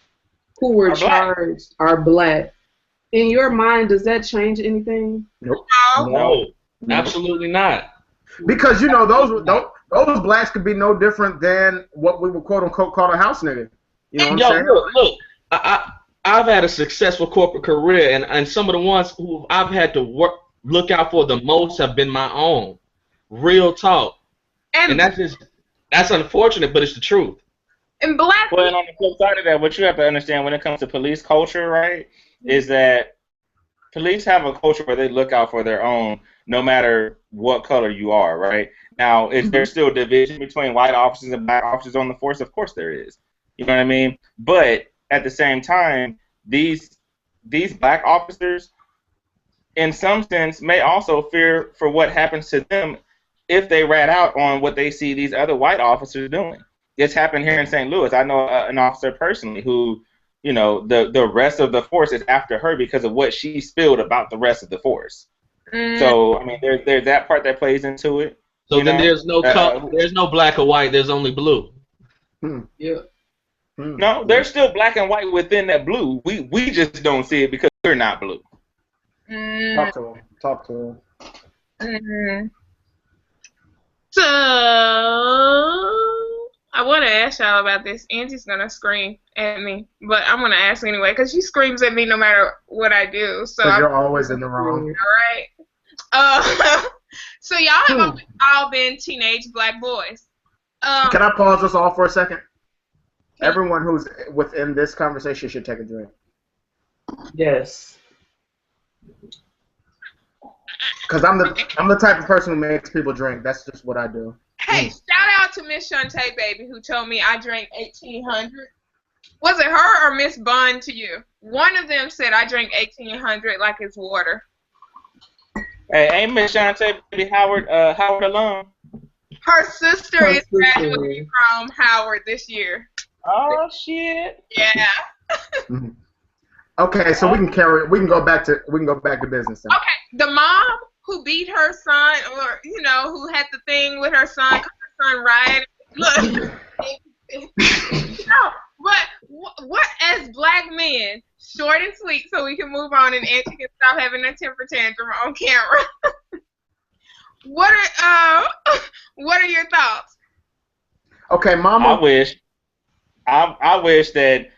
who were charged are black. In your mind, does that change anything? Nope. No, absolutely not. Because you know those blacks could be no different than what we would quote unquote call a house nigga. You know what I'm saying? Look, I've had a successful corporate career, and some of the ones who I've had to look out for the most have been my own. Real talk. And that's unfortunate, but it's the truth. And black. Well, and on the flip side of that, what you have to understand when it comes to police culture, right, is that police have a culture where they look out for their own, no matter what color you are, right? Now, is there still division between white officers and black officers on the force? Of course there is. You know what I mean? But at the same time, these black officers, in some sense, may also fear for what happens to them if they rat out on what they see these other white officers doing. It's happened here in St. Louis. I know an officer personally who, the rest of the force is after her because of what she spilled about the rest of the force. So, I mean, there's that part that plays into it. So then there's no there's no black or white. There's only blue. Yeah. No, there's still black and white within that blue. We just don't see it because we're not blue. Talk to him. So I want to ask y'all about this. Angie's gonna scream at me, but I'm gonna ask anyway because she screams at me no matter what I do. So you're always in the wrong. All right. So y'all have all been teenage black boys. Can I pause us all for a second? Everyone who's within this conversation should take a drink. Yes. Because I'm the type of person who makes people drink. That's just what I do. Hey, shout out to Miss Shantae Baby who told me I drank 1800. Was it her or Miss Bun to you? One of them said I drank 1800 like it's water. Hey, ain't Miss Shantae Baby Howard alum? Her sister is graduating from Howard this year. Oh shit. Yeah. Okay, so we can go back to business then. Okay, the mom who beat her son, or who had the thing with her son, her son rioted. Look, no, but what as black men, short and sweet, so we can move on and Auntie can stop having a temper tantrum on camera. What are your thoughts? Okay, Mama. I wish that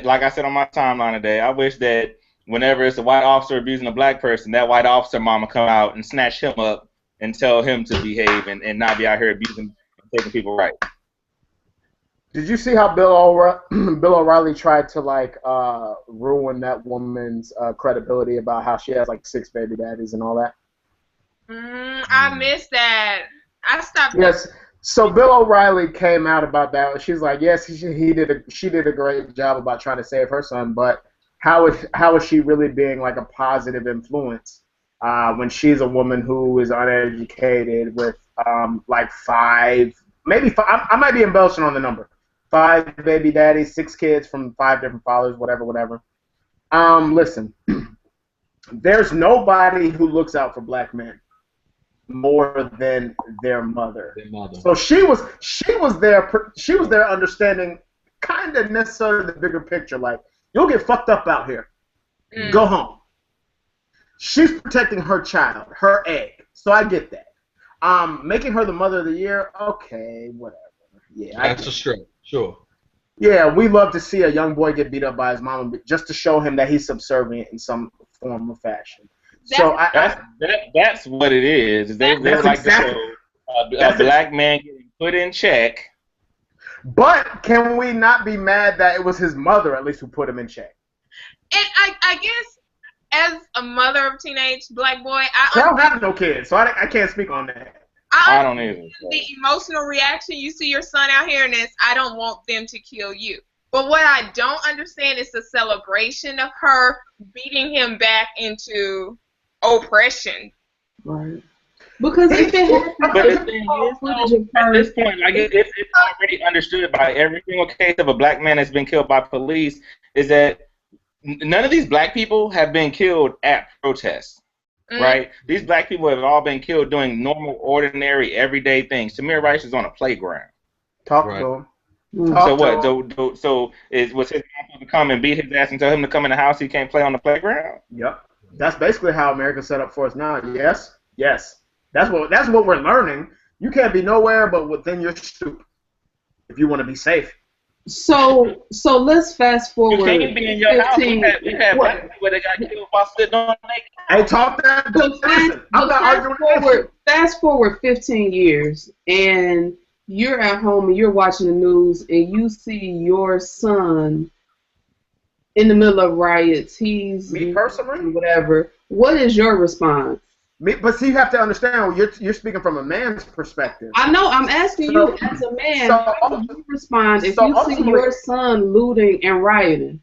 like I said on my timeline today, I wish that whenever it's a white officer abusing a black person, that white officer mama come out and snatch him up and tell him to behave and not be out here abusing and taking people right. Did you see how Bill O'Reilly tried to ruin that woman's credibility about how she has 6 baby daddies and all that? I missed that. I stopped. Yes. So Bill O'Reilly came out about that. She's like, yes, she did a great job about trying to save her son, but how is she really being a positive influence when she's a woman who is uneducated with 5, maybe 5, I might be embellishing on the number, 5 baby daddies, 6 kids from 5 different fathers, whatever. Listen, there's nobody who looks out for black men more than their mother. So she was there understanding kind of necessarily the bigger picture, you'll get fucked up out here. Go home. She's protecting her child, her egg. So I get that. Making her the mother of the year, okay, whatever. Yeah. That's a stretch, sure. Yeah, we love to see a young boy get beat up by his mom just to show him that he's subservient in some form or fashion. That's what it is. They would like to show a black man getting put in check. But can we not be mad that it was his mother at least who put him in check? And I guess as a mother of teenage black boy, I don't have no kids, so I can't speak on that. I don't either. The emotional reaction, you see your son out here and I don't want them to kill you. But what I don't understand is the celebration of her beating him back into oppression. Right. Because if it happens, at this point, it's already understood by every single case of a black man that's been killed by police is that none of these black people have been killed at protests, right? These black people have all been killed doing normal, ordinary, everyday things. Tamir Rice is on a playground. Talk to him. So what? So was his mom to come and beat his ass and tell him to come in the house he can't play on the playground? Yep. That's basically how America's set up for us now. Yes. That's what we're learning. You can't be nowhere but within your stoop if you want to be safe. So let's fast forward. You can't be in your house. We had black people that got killed while sitting on Hey, talk that. I'm not arguing. Fast forward 15 years, and you're at home and you're watching the news, and you see your son in the middle of riots. He's me personally, whatever. What is your response? But see, you have to understand. You're speaking from a man's perspective. I know. I'm asking you as a man. How do you respond if you see your son looting and rioting?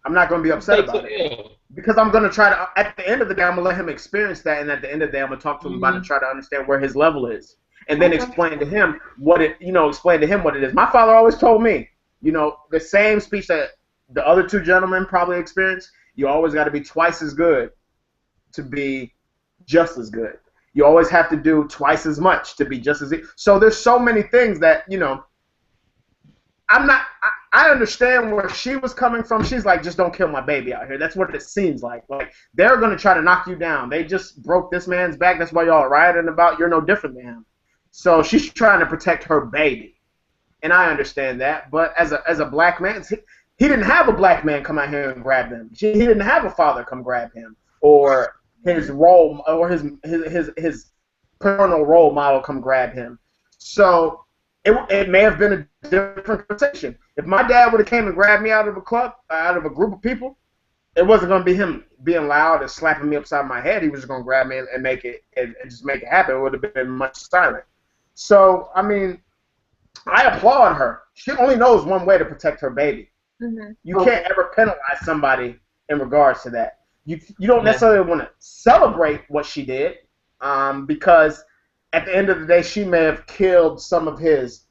I'm not going to be upset about it. because I'm gonna try to. At the end of the day, I'm gonna let him experience that, and at the end of the day, I'm gonna talk to him about it, try to understand where his level is, and then explain to him what it is. My father always told me, the same speech that the other two gentlemen probably experienced. You always got to be twice as good to be just as good. You always have to do twice as much to be just as. So there's so many things that I understand where she was coming from. She's like, just don't kill my baby out here. That's what it seems like. Like, they're going to try to knock you down. They just broke this man's back. That's why y'all are rioting about. You're no different than him. So she's trying to protect her baby. And I understand that. But as a black man, he didn't have a black man come out here and grab him. He didn't have a father come grab him. Or his role, or his parental role model come grab him. So it may have been a different conversation. If my dad would have came and grabbed me out of a club, out of a group of people, it wasn't going to be him being loud and slapping me upside my head. He was just going to grab me and make it and just make it happen. It would have been much silent. So I mean, I applaud her. She only knows one way to protect her baby. Mm-hmm. You can't ever penalize somebody in regards to that. You don't necessarily want to celebrate what she did, because at the end of the day, she may have killed some of his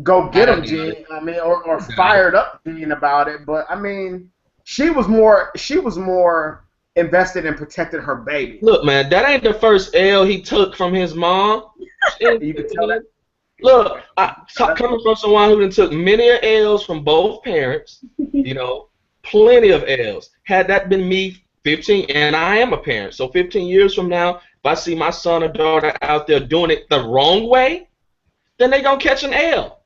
go-get-em gene. I mean, or fired up gene about it. But I mean, she was more invested in protecting her baby. Look, man, that ain't the first L he took from his mom. You can tell that. Look, coming from someone who took many L's from both parents, plenty of L's. Had that been me 15, and I am a parent, so 15 years from now, if I see my son or daughter out there doing it the wrong way, then they're going to catch an L.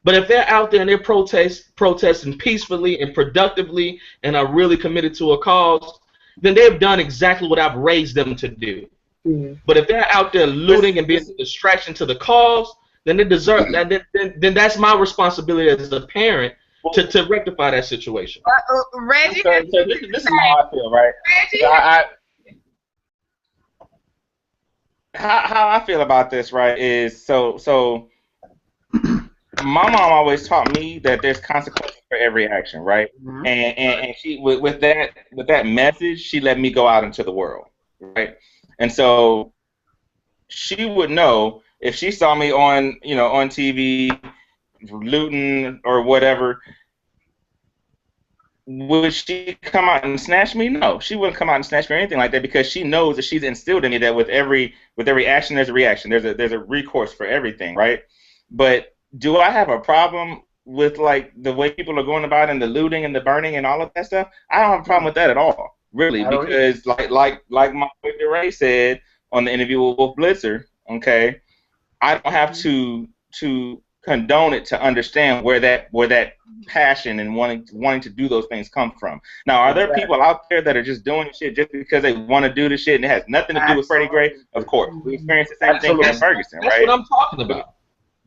But if they're out there and they're protesting peacefully and productively and are really committed to a cause, then they've done exactly what I've raised them to do. Mm-hmm. But if they're out there looting and being a distraction to the cause, then they deserve that. Then that's my responsibility as a parent to rectify that situation. Reggie, so this is how I feel, right? Reggie, how I feel about this, right, is so my mom always taught me that there's consequences for every action, right? Mm-hmm. And she with that message, she let me go out into the world, right? And so she would know if she saw me on TV looting or whatever, would she come out and snatch me? No, she wouldn't come out and snatch me or anything like that, because she knows that she's instilled in me that with every action there's a reaction. There's a recourse for everything, right? But do I have a problem with like the way people are going about it and the looting and the burning and all of that stuff? I don't have a problem with that at all, really, because like my boy DeRay said on the interview with Wolf Blitzer, okay, I don't have to condone it to understand where that passion and wanting to do those things come from. Now, are there people out there that are just doing shit just because they want to do the shit and it has nothing to do with Freddie Gray? Of course, we experienced the same thing in Ferguson, right? That's what I'm talking about.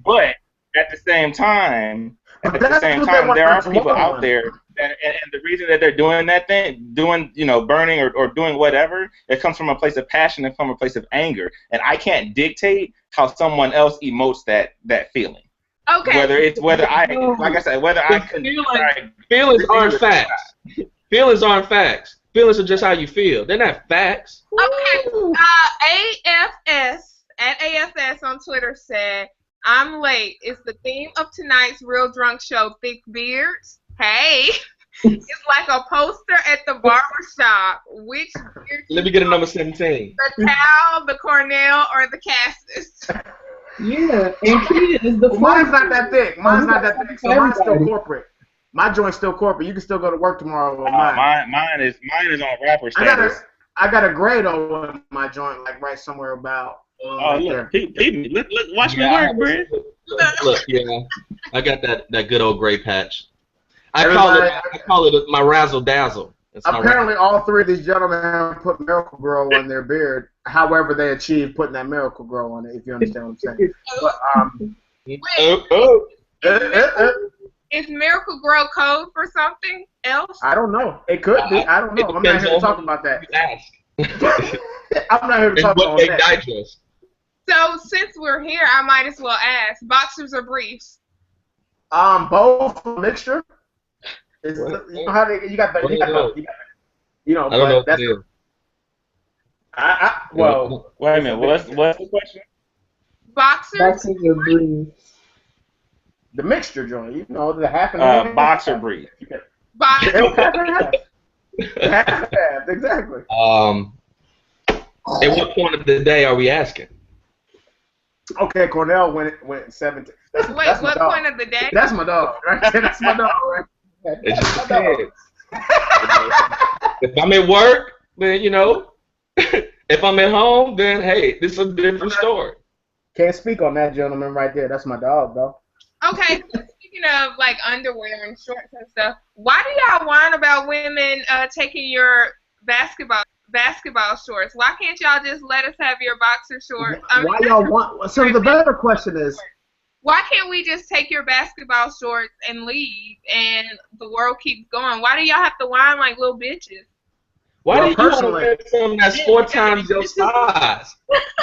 But at the same time, there are people out there, and the reason that they're doing that thing, burning or doing whatever, it comes from a place of passion and from a place of anger. And I can't dictate how someone else emotes that feeling. Okay. Whether I feelings aren't facts. Feelings aren't facts. Feelings are just how you feel. They're not facts. Okay. AFS on Twitter said, "I'm late. It's the theme of tonight's Real Drunk Show, Thick Beards. Hey, it's like a poster at the barber shop. Which beard? Let me get a number 17. The Towel, the Cornell, or the Cassis?" Yeah, and kids, mine's not that thick. Mine's not that thick. So mine's still corporate. My joint's still corporate. You can still go to work tomorrow with mine. Mine is on rapper status. I got a grade on my joint, like right somewhere about. Look, watch me work, bro. Look, yeah, I got that good old gray patch. I call it my razzle dazzle. Apparently, all three of these gentlemen have put Miracle Grow on their beard. However, they achieved putting that Miracle Grow on it. If you understand what I'm saying. But is Miracle Grow code for something else? I don't know. It could be. I don't know. I'm not here to talk about that. I'm not here to talk about that. Digest. So since we're here, I might as well ask: boxers or briefs? Both, mixture. You got the. You know, I don't know but what that's it is. well. Wait a minute. What's the question? Boxers? Boxers or briefs? The mixture joint, you know, the half and half. Boxer brief. Boxers. Half and half. Half and half, exactly. At what point of the day are we asking? Okay, Cornell went 17. Wait, That's my what dog. point of the day? That's my dog, right? That's my dog, right? It just That's my dog. depends. If I'm at work, then you know. If I'm at home, then hey, this is a different story. Can't speak on that gentleman right there. That's my dog, though. Okay, so speaking of like underwear and shorts and stuff, why do y'all whine about women taking your basketball shorts? Why can't y'all just let us have your boxer shorts? Why y'all want? So the better question is, why can't we just take your basketball shorts and leave, and the world keeps going? Why do y'all have to whine like little bitches? Why Well, do you want to personally- wear something that's 4 times your size?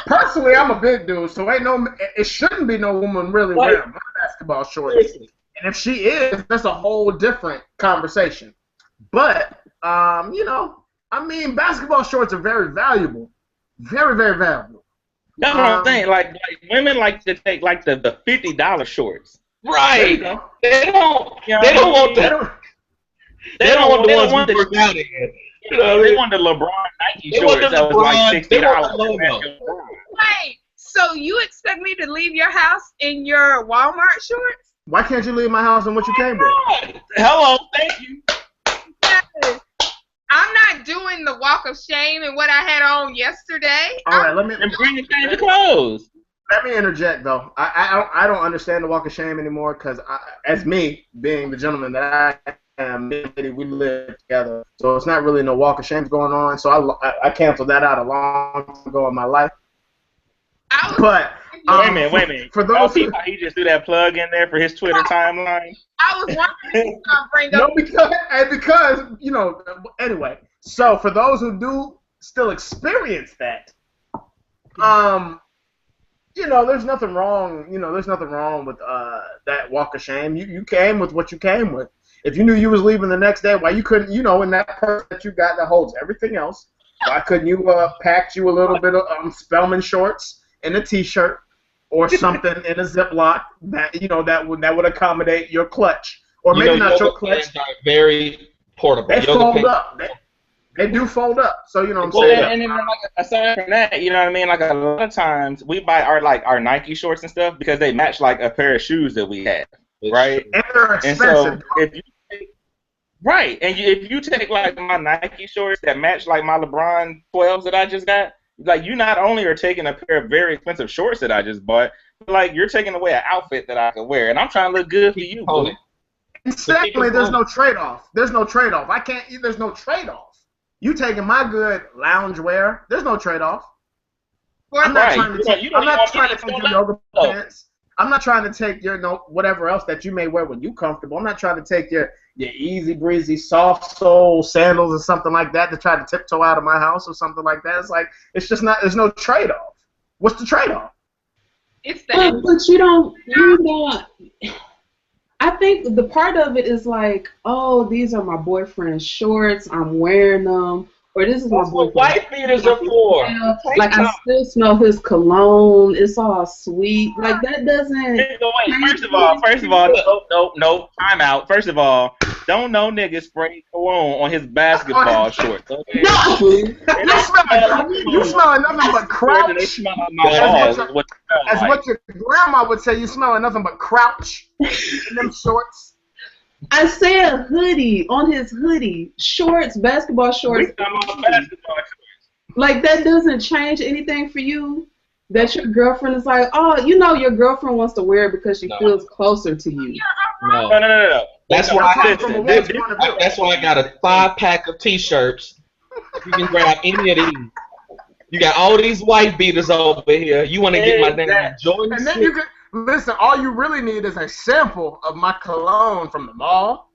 personally, I'm a big dude, so it shouldn't be no woman really Like- wearing my basketball shorts. And if she is, that's a whole different conversation. But, you know, I mean, basketball shorts are very valuable. Very, very valuable. That's what I'm saying. Like women like to take like the $50 shorts. There you Right. go. They don't. You know They don't want They the. don't- They don't want the they ones want we the- work out in. You know what I They mean? want the LeBron Nike They want shorts the that was like LeBron- $60. they want the logo. Wait, so you expect me to leave your house in your Walmart shorts? Why can't you leave my house in what you came with? Hello, thank you. Yes. I'm not doing the walk of shame and what I had on yesterday. All right, let me And bring your change of clothes. interject though. I don't understand the walk of shame anymore because as me being the gentleman that I am, me and Lady, we live together, so it's not really no walk of shame going on. So I canceled that out a long time ago in my life. I was, But Wait a minute. For Y'all those see who, how he just threw that plug in there for his Twitter timeline? I was wondering if you were bring no, up. because you know. Anyway, so for those who do still experience that, you know, there's nothing wrong. You know, there's nothing wrong with that walk of shame. You came with what you came with. If you knew you was leaving the next day, why you couldn't? You know, in that purse that you got that holds everything else, why couldn't you pack you a little bit of Spellman shorts and a T-shirt or something in a Ziploc that you know that would accommodate your clutch, or maybe not your clutch. Are very portable. They Yoga fold pants- up. They do fold up. So you know what I'm Well, saying. and then like aside from that, you know what I mean? Like a lot of times we buy our Nike shorts and stuff because they match like a pair of shoes that we have, right? And they're And expensive. so if you take, right, and if you take like my Nike shorts that match like my LeBron 12s that I just got, like you not only are taking a pair of very expensive shorts that I just bought, but like you're taking away an outfit that I can wear, and I'm trying to look good for you, boo. And secondly, there's no trade-off. There's no trade-off. There's no trade-off. You taking my good lounge wear. There's no trade-off. I'm not Right. trying to take. You don't I'm not want trying me to to take go your yoga low. pants. I'm not trying to take your whatever else that you may wear when you comfortable. I'm not trying to take your easy breezy soft sole sandals or something like that to try to tiptoe out of my house or something like that. It's like it's just not. There's no trade-off. What's the trade-off? It's the But you don't. I think the part of it is like, oh, these are my boyfriend's shorts. I'm wearing them. Or this is my That's what boyfriend. white beaters are for. Like I still smell his cologne. It's all sweet. Like that doesn't. Wait, first of all, no, time out. First of all, don't no nigga spray cologne on his basketball shorts. Okay? No. You smell nothing but crouch. They smell like my balls. is what they smell As like. what your grandma would say, you smell nothing but crouch in them shorts. I said hoodie on his hoodie, shorts, basketball We shorts. talking about basketball shorts. Like that doesn't change anything for you. That your girlfriend is like, oh, you know, your girlfriend wants to wear it because she feels closer to you. No. That's I'm why. talking from a woman's point of view. That's why I got a 5-pack of T-shirts. You can grab any of these. You got all these white beaters over here. You want to get my damn Jordan? And then you can listen. All you really need is a sample of my cologne from the mall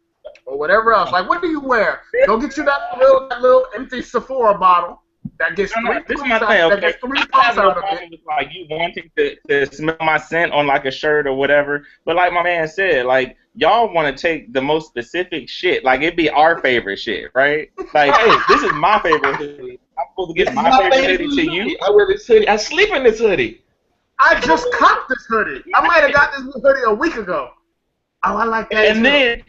or whatever else. Like, what do you wear? Go get you that little empty Sephora bottle that gets This is my thing. Okay, I have no problem with like you wanting to smell my scent on like a shirt or whatever. But like my man said, like y'all want to take the most specific shit. Like, it'd be our favorite shit, right? Like, hey, this is my favorite hoodie. I'm supposed to get my favorite hoodie to you? I wear this hoodie. I sleep in this hoodie. I just copped this hoodie. I might have got this hoodie a week ago. Oh, I like that. And then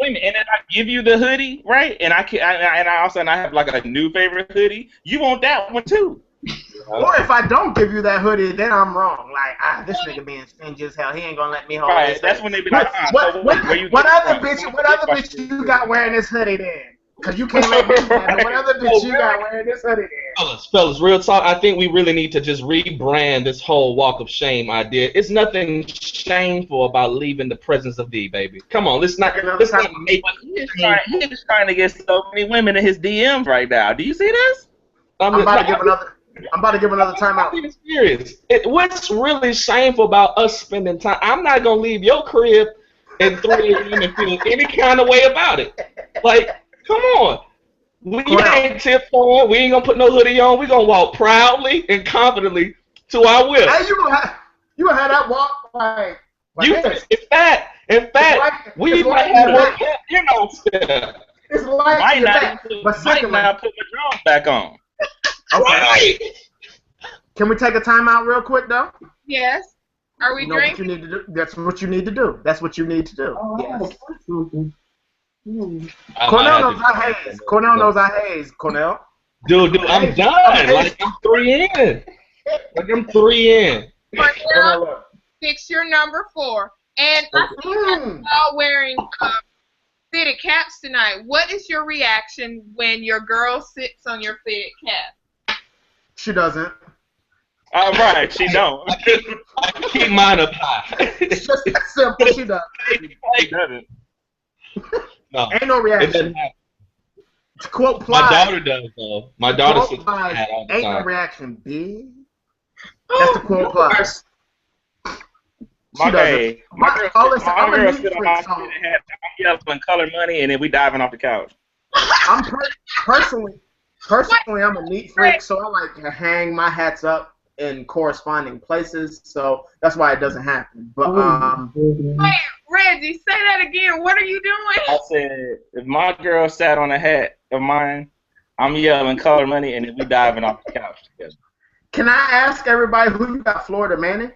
and then I give you the hoodie, right? And I also have like a new favorite hoodie. You want that one too? Or if I don't give you that hoodie, then I'm wrong. Like, this nigga being stingy as hell. He ain't gonna let me hold right, this. That's when they be like, what other bitch you got wearing this hoodie then? Because you can't let me have it. What other bitch you got wearing this hoodie then? Fellas, real talk, I think we really need to just rebrand this whole walk of shame idea. It's nothing shameful about leaving the presence of thee, baby. Come on, let's not make He's trying to get so many women in his DMs right now. Do you see this? I'm about to give another timeout. Serious. What's really shameful about us spending time? I'm not gonna leave your crib at 3 a.m. and feel any kind of way about it. Like, come on. We ain't tiptoeing. We ain't gonna put no hoodie on. We gonna walk proudly and confidently to our will. Hey, you gonna have that walk like in fact, we might have more, It's like might not put my drawers back on. Okay. Right. Can we take a timeout real quick though? Yes. Are we drinking? What you need to do. That's what you need to do. That's what you need to do. Yes. Cornell knows I haze. Cornell knows I haze. Cornell. Dude, I'm done. Like, I'm 3 in. Cornell, fix your number 4. And I think you're all wearing fitted caps tonight. What is your reaction when your girl sits on your fitted cap? She doesn't. Right, she don't. I can keep mine up high. It's just that simple. She doesn't. She doesn't. No. Ain't no reaction. It doesn't happen. To quote My Floyd, daughter does, though. My daughter sits on the hat all the ain't time. no reaction, B. That's the quote Floyd. My girl sit on my freak, hat. I'm yelling color money, and then we diving off the couch. I'm personally, I'm a neat freak, so I like to hang my hats up in corresponding places, so that's why it doesn't happen. But wait, Reggie, say that again. What are you doing? I said, if my girl sat on a hat of mine, I'm yelling color money, and then we diving off the couch together. Can I ask everybody who you got, Floyd or Manning?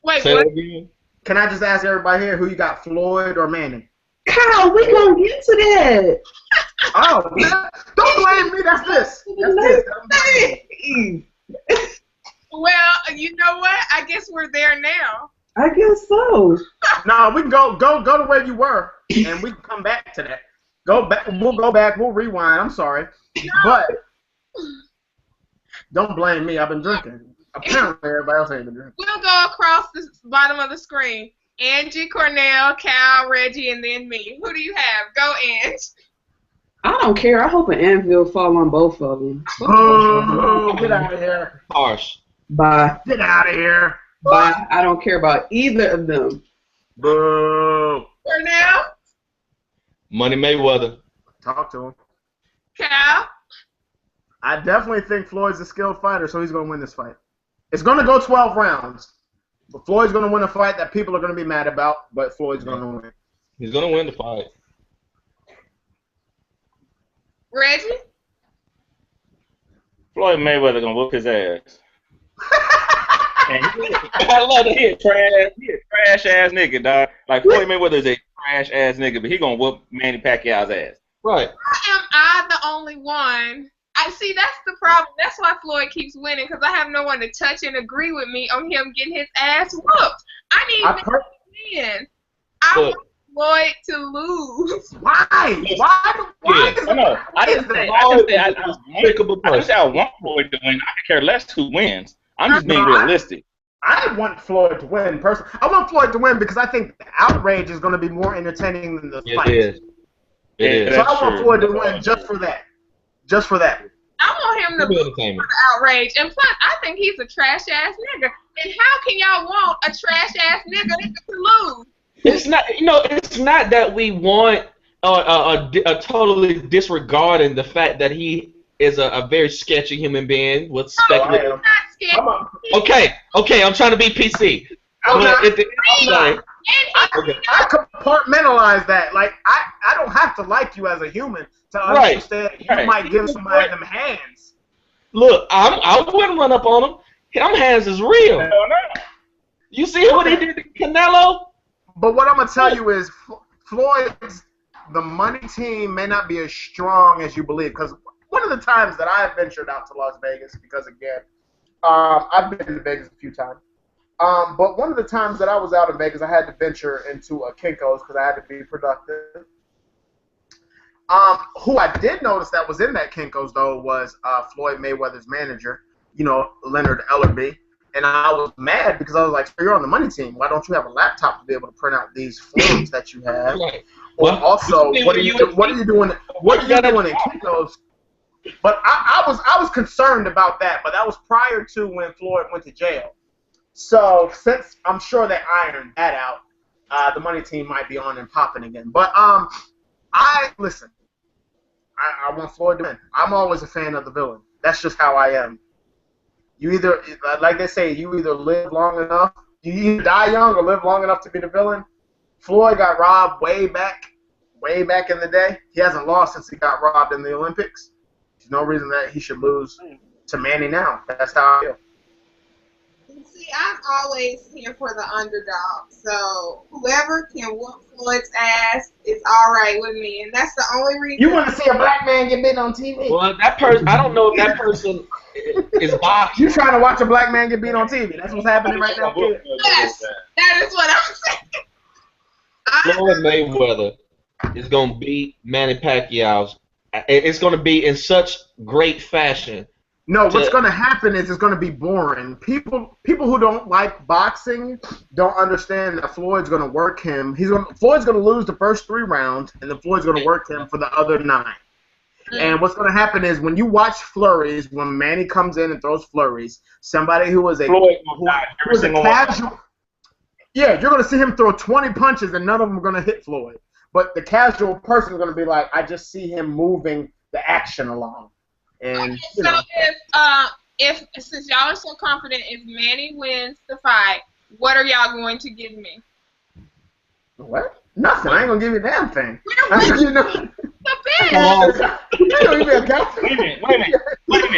Wait, Say what? that again? Can I just ask everybody here who you got, Floyd or Manning? Kyle, we gonna get to that. Oh, don't blame me. That's this. Well, you know what? I guess we're there now. I guess so. No, we can go to where you were, and we can come back to that. Go back. We'll go back. We'll rewind. I'm sorry, but don't blame me. I've been drinking. Apparently, everybody else ain't been drinking. We'll go across the bottom of the screen. Angie, Cornell, Cal, Reggie, and then me. Who do you have? Go, Ange. I don't care. I hope an anvil fall on both of them. Oh, get out of here. Harsh. Bye. Get out of here. Bye. I don't care about either of them. Boo. Cornell, Money Mayweather. Talk to him. Cal. I definitely think Floyd's a skilled fighter, so he's going to win this fight. It's going to go 12 rounds. But Floyd's going to win a fight that people are going to be mad about, but Floyd's going to win. He's going to win the fight. Reggie. Floyd Mayweather going to whoop his ass. And I love it. He a trash ass nigga, dog. Like, Floyd Mayweather is a trash ass nigga, but he going to whoop Manny Pacquiao's ass. Right. Am I the only one? I see, that's the problem. That's why Floyd keeps winning, because I have no one to touch and agree with me on him getting his ass whooped. I need him to win. I want Floyd to lose. Why? I didn't say I want Floyd to win. I could care less who wins. I'm just being realistic. I want Floyd to win, personally. I want Floyd to win because I think the outrage is going to be more entertaining than the fight. It is. So I want Floyd to win just for that. Just for that. I want him to lose for the outrage. And plus, I think he's a trash-ass nigga. And how can y'all want a trash-ass nigga to lose? It's not, it's not that we want a totally disregarding the fact that he is a very sketchy human being with speculative. I'm not sketchy. Okay, I'm trying to be PC. Okay. I compartmentalize that. Like I don't have to like you as a human to Right. understand you might give somebody them hands. Look, I wouldn't run up on him. Them hands is real. Hell no. You see what he did to Canelo? But what I'm gonna tell you is, Floyd's the money team may not be as strong as you believe. Because one of the times that I've ventured out to Las Vegas, because again, I've been to Vegas a few times. But one of the times that I was out in Vegas, I had to venture into a Kinko's because I had to be productive. Who I did notice that was in that Kinko's though was Floyd Mayweather's manager, Leonard Ellerby. And I was mad because I was like, so you're on the money team. Why don't you have a laptop to be able to print out these forms that you have? Right. Or Well, also, what are you doing in gotta- Kinko's? But I was concerned about that. But that was prior to when Floyd went to jail. So since I'm sure they ironed that out, the money team might be on and popping again. But listen. I want Floyd to win. I'm always a fan of the villain. That's just how I am. You either, like they say, you either live long enough, you either die young or live long enough to be the villain. Floyd got robbed way back in the day. He hasn't lost since he got robbed in the Olympics. There's no reason that he should lose to Manny now. That's how I feel. See, I'm always here for the underdog. So whoever can whoop Floyd's ass is all right with me, and that's the only reason. You want to see a black man get beat on TV? Well, that person, I don't know if that person is boxing. You trying to watch a black man get beat on TV? That's what's happening right now, kid. Yes, that is what I'm saying. Floyd Mayweather is going to beat Manny Pacquiao's. It's going to be in such great fashion. No, what's going to happen is it's going to be boring. People who don't like boxing don't understand that Floyd's going to work him. Floyd's going to lose the first 3 rounds, and then Floyd's going to work him for the other 9. And what's going to happen is when you watch flurries, when Manny comes in and throws flurries, somebody who is a casual, yeah, you're going to see him throw 20 punches and none of them are going to hit Floyd. But the casual person is going to be like, I just see him moving the action along. And okay, so if since y'all are so confident, if Manny wins the fight, what are y'all going to give me? What? Nothing. I ain't gonna give you a damn thing. The best. You don't even got Wait a minute. Look,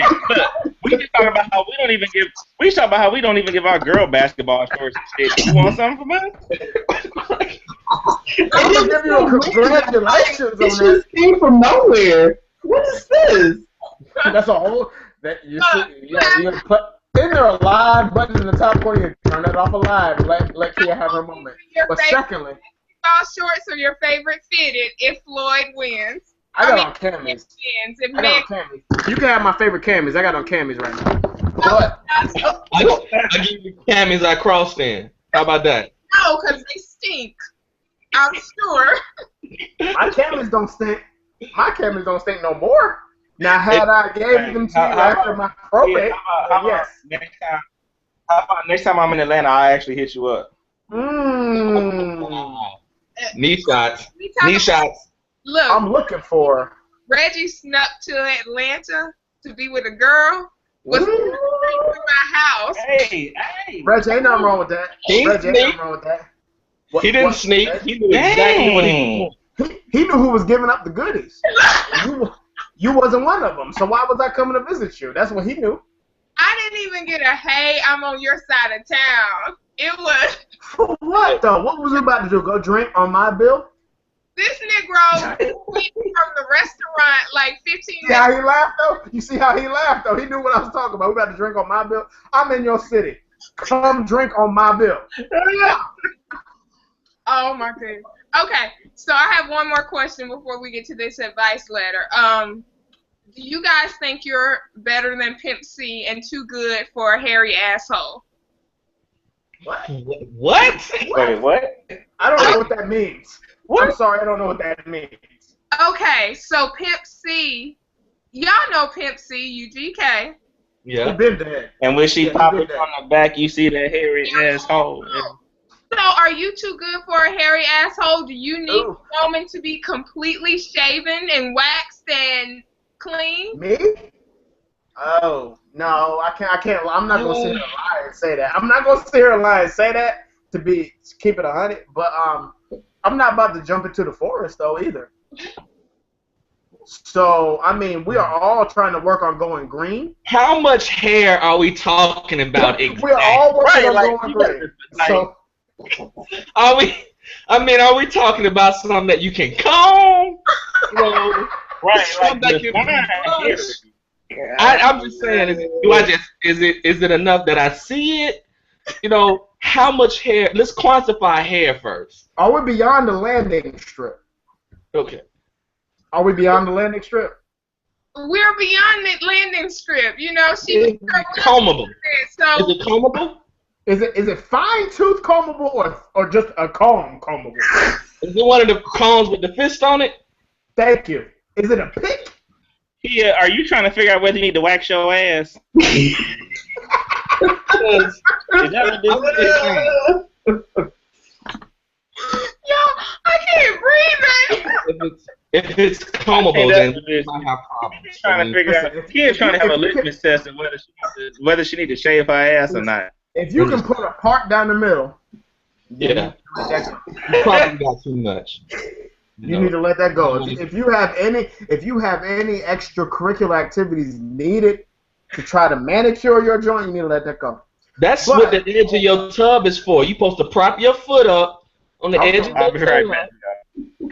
we just talking about how we don't even give. We talk about how we don't even give our girl basketball stories and shit. You want something from us? I'm gonna give you a congratulations on This that. just came from nowhere. What is this? That's a whole that you see. Yeah, you put. Isn't there a live button in the top corner? You turn that off a live. Let Kia have her moment. But secondly, shorts are your favorite fitted if Floyd wins. I got on camis. If I got on camis. You can have my favorite camis. I got on camis right now. But I give you camis I crossed in. How about that? No, because they stink. I'm sure. my camis don't stink. My camis don't stink no more. Now, had I gave them to you after my probate, yes. Next time I'm in Atlanta, I actually hit you up. Knee shots. Knee shots. Look, I'm looking for. Reggie snuck to Atlanta to be with a girl. Was to my house. Hey. Reggie, ain't nothing wrong with that. He Reggie, ain't nothing wrong with that. He didn't sneak. He knew exactly what he was. He knew who was giving up the goodies. You wasn't one of them, so why was I coming to visit you? That's what he knew. I didn't even get a hey, I'm on your side of town. It was. For what though? What was we about to do? Go drink on my bill? This Negro came from the restaurant like 15 minutes. See how he laughed though? You see how he laughed though? He knew what I was talking about. We about to drink on my bill. I'm in your city. Come drink on my bill. Oh my goodness. Okay, so I have one more question before we get to this advice letter. Do you guys think you're better than Pimp C and too good for a hairy asshole? What? Wait, what? I don't know what that means. What? I'm sorry, I don't know what that means. Okay, so Pimp C, y'all know Pimp C, UGK. He Yeah. been dead. And when she Yeah, pop he it did on the back, you see that hairy asshole. So are you too good for a hairy asshole? Do you need Ooh. a woman to be completely shaven and waxed and clean? Me? Oh, no, I can't. I'm not going to sit here and lie and say that. I'm not going to sit here and lie and say that, keep it 100. But I'm not about to jump into the forest though either. So I mean, we are all trying to work on going green. How much hair are we talking about exactly? We are all working on like, going green. like- So Are we? I mean, are we talking about something that you can comb? You know, Right, something like that you can brush? Yeah, I'm just saying, is it enough that I see it? You know, how much hair? Let's quantify hair first. are we beyond the landing strip? Okay. Are we beyond the landing strip? We're beyond the landing strip. You know, she was Combable. so Is it combable? Is it fine tooth combable or just a combable? Is it one of the combs with the fist on it? Thank you. Is it a pick? Yeah, are you trying to figure out whether you need to wax your ass? Is that what this is? yo, I can't breathe. If it's combable, then we might have problems. Trying to figure out. He is trying to have a litmus test of whether she need to shave her ass or not. If you can put a part down the middle, Yeah. You probably got too much. you need to let that go. If you have any extracurricular activities needed to try to manicure your joint, you need to let that go. That's what the edge of your tub is for. You're supposed to prop your foot up on the edge of I'll be your right tub. back.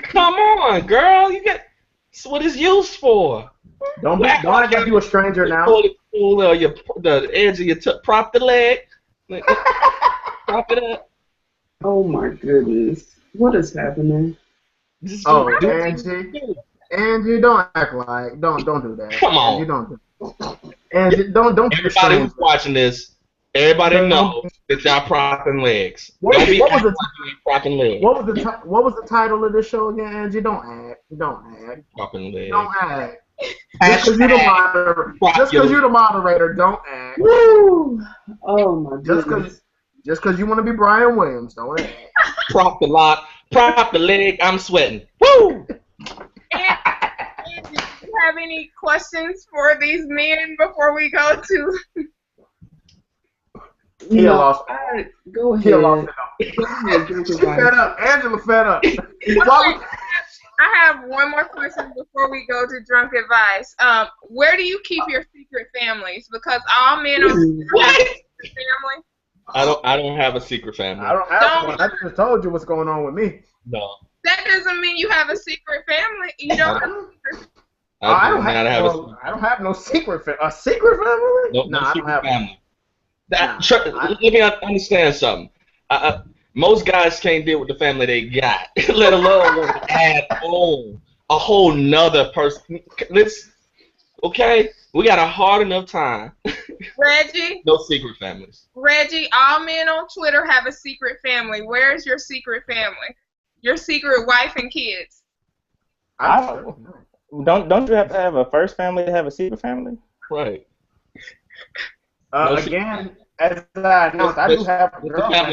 Come on, girl. That's what it's used for. Don't act like you a stranger now. The edge of your tub. Prop the leg. Prop it up. Oh my goodness. What is happening? Oh, Angie, don't act like don't do that. Come on. Angie, don't do that. Angie, don't be a Everybody stranger. who's watching this, everybody knows that y'all propping legs. What Don't be was acting the- like you ain't propping legs. What was the title of this show again, Angie? Don't act. Propping legs. Don't act. Just because you're the moderator, don't act. Woo! Oh my goodness. Just because you want to be Brian Williams, don't act. Prop the lock. Prop the leg. I'm sweating. Woo! And do you have any questions for these men before we go to? Go ahead. He lost it. Go ahead, drink She's your fed wine. up. Angela fed up. I have one more question before we go to drunk advice. Where do you keep your secret families? Because all men are What? family. I don't have a secret family. I don't have one. I just told you what's going on with me. No. That doesn't mean you have a secret family. You don't have a secret. I don't have no secret family. A secret family? No, No, no I don't secret have family. Let me understand something. Most guys can't deal with the family they got, let alone want to add on a whole nother person. Okay? We got a hard enough time. Reggie? No secret families. Reggie, all men on Twitter have a secret family. Where's your secret family? Your secret wife and kids? Don't you have to have a first family to have a secret family? Right. Again, as I announced, I do have a girlfriend.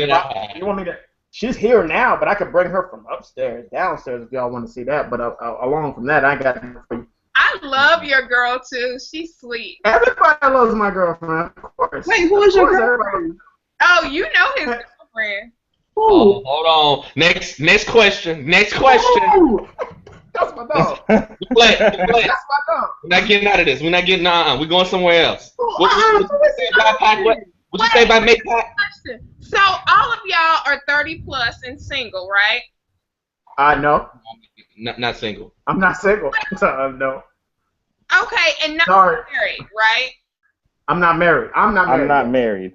You want me to? She's here now, but I could bring her from upstairs, downstairs if y'all want to see that. But along from that, I got it for you. I love your girl too. She's sweet. Everybody loves my girlfriend, of course. Wait, who is your girlfriend? Oh, you know his girlfriend. Oh, hold on. Next question. Ooh. That's my dog. Play. That's my dog. We're not getting out of this. We're not getting We're going somewhere else. What you say about make pack? So all of y'all are 30 plus and single, right? I know. Not single. I'm not single. No. Okay, and not Sorry. married, right? I'm not married. I'm not married.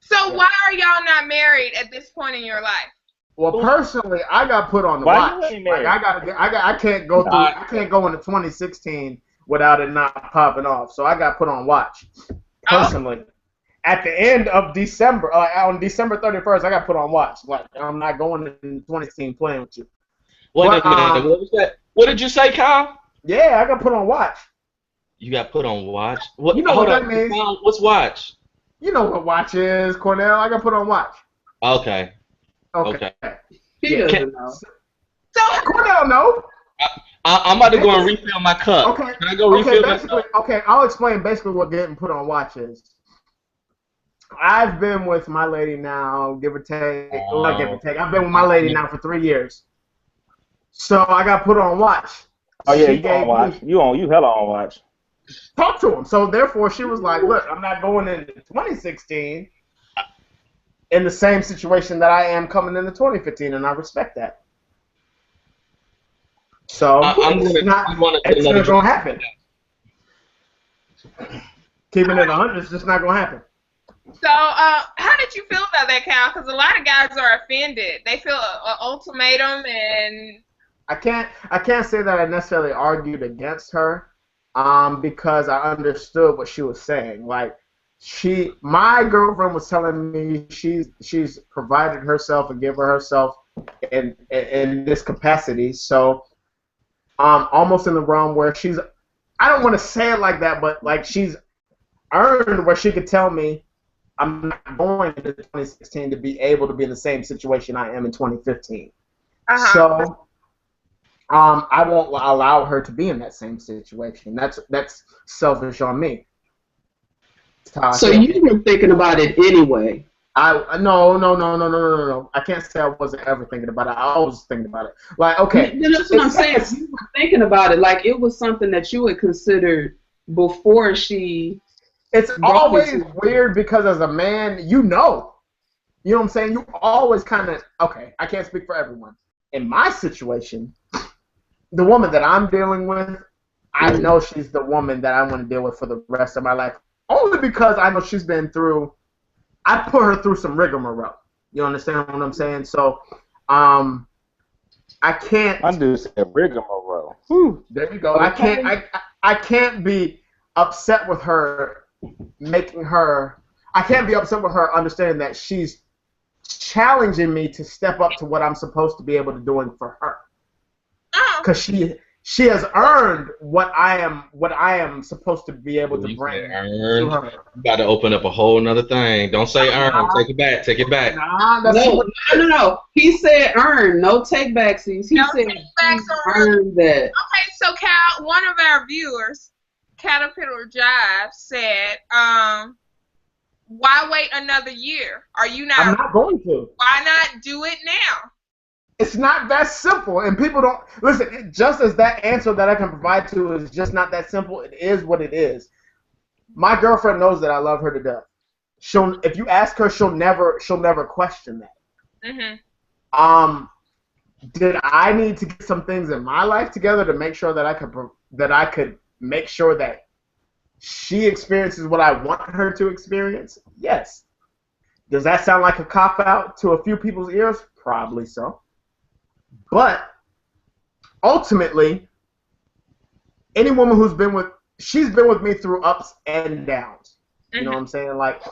So why are y'all not married at this point in your life? Well, personally, I got put on the Why watch. you ain't Like, married? I can't go through. I can't go into 2016 without it not popping off. So I got put on watch. Personally, at the end of December, on December 31st, I got put on watch. Like, I'm not going in 2016 playing with you. Wait a minute. What was that? What did you say, Kyle? Yeah, I got put on watch. You got put on watch. What? You know what that means? What's watch? You know what watch is, Cornell. I got put on watch. Okay. Okay. He doesn't know. So Cornell, no. I'm about to go and refill my cup. Okay. Can I go refill my basically, cup? okay, I'll explain basically what getting put on watch is. I've been with my lady now, give or take. Well, not give or take. I've been with my lady now for 3 years. So I got put on watch. Oh yeah, She you gave on watch. me You hella on watch. talk to him. So therefore, she was like, "Look, I'm not going into 2016 in the same situation that I am coming into 2015, and I respect that." So it's not going to happen. Keeping it 100 is just not going to happen. So, how did you feel about that, Cal? Because a lot of guys are offended. They feel an ultimatum, and I can't say that I necessarily argued against her, because I understood what she was saying. Like, my girlfriend was telling me she's provided herself and given herself in this capacity. So, almost in the realm where I don't want to say it like that, but like she's earned where she could tell me I'm not going into 2016 to be able to be in the same situation I am in 2015. So, I won't allow her to be in that same situation. That's selfish on me. So you were thinking about it anyway. No. I can't say I wasn't ever thinking about it. I was thinking about it. Like, okay. That's what I'm saying. You were thinking about it like it was something that you had considered before she. It's always weird because as a man, you know what I'm saying? You always kind of, okay, I can't speak for everyone. In my situation, the woman that I'm dealing with, I know she's the woman that I want to deal with for the rest of my life. Only because I know she's been through, I put her through some rigmarole. You understand what I'm saying? So, I can't. Undo said rigmarole. There you go. I can't be upset with her, I can't be upset with her understanding that she's challenging me to step up to what I'm supposed to be able to do for her. Because she has earned what I am supposed to be able to bring to her. You got to open up a whole nother thing. Don't say earn. Take it back. Take it back. No. He said earn. No takebacks. He said earn that. Okay, so Cal, one of our viewers, Caterpillar Jive, said, why wait another year? I'm not going to. Why not do it now? It's not that simple, and people don't listen. Just as that answer that I can provide to is just not that simple. It is what it is. My girlfriend knows that I love her to death. If you ask her, she'll never question that. Did I need to get some things in my life together to make sure that I could make sure that she experiences what I want her to experience? Yes. Does that sound like a cop-out to a few people's ears? Probably so. But ultimately, any woman she's been with me through ups and downs. You know what I'm saying? Like,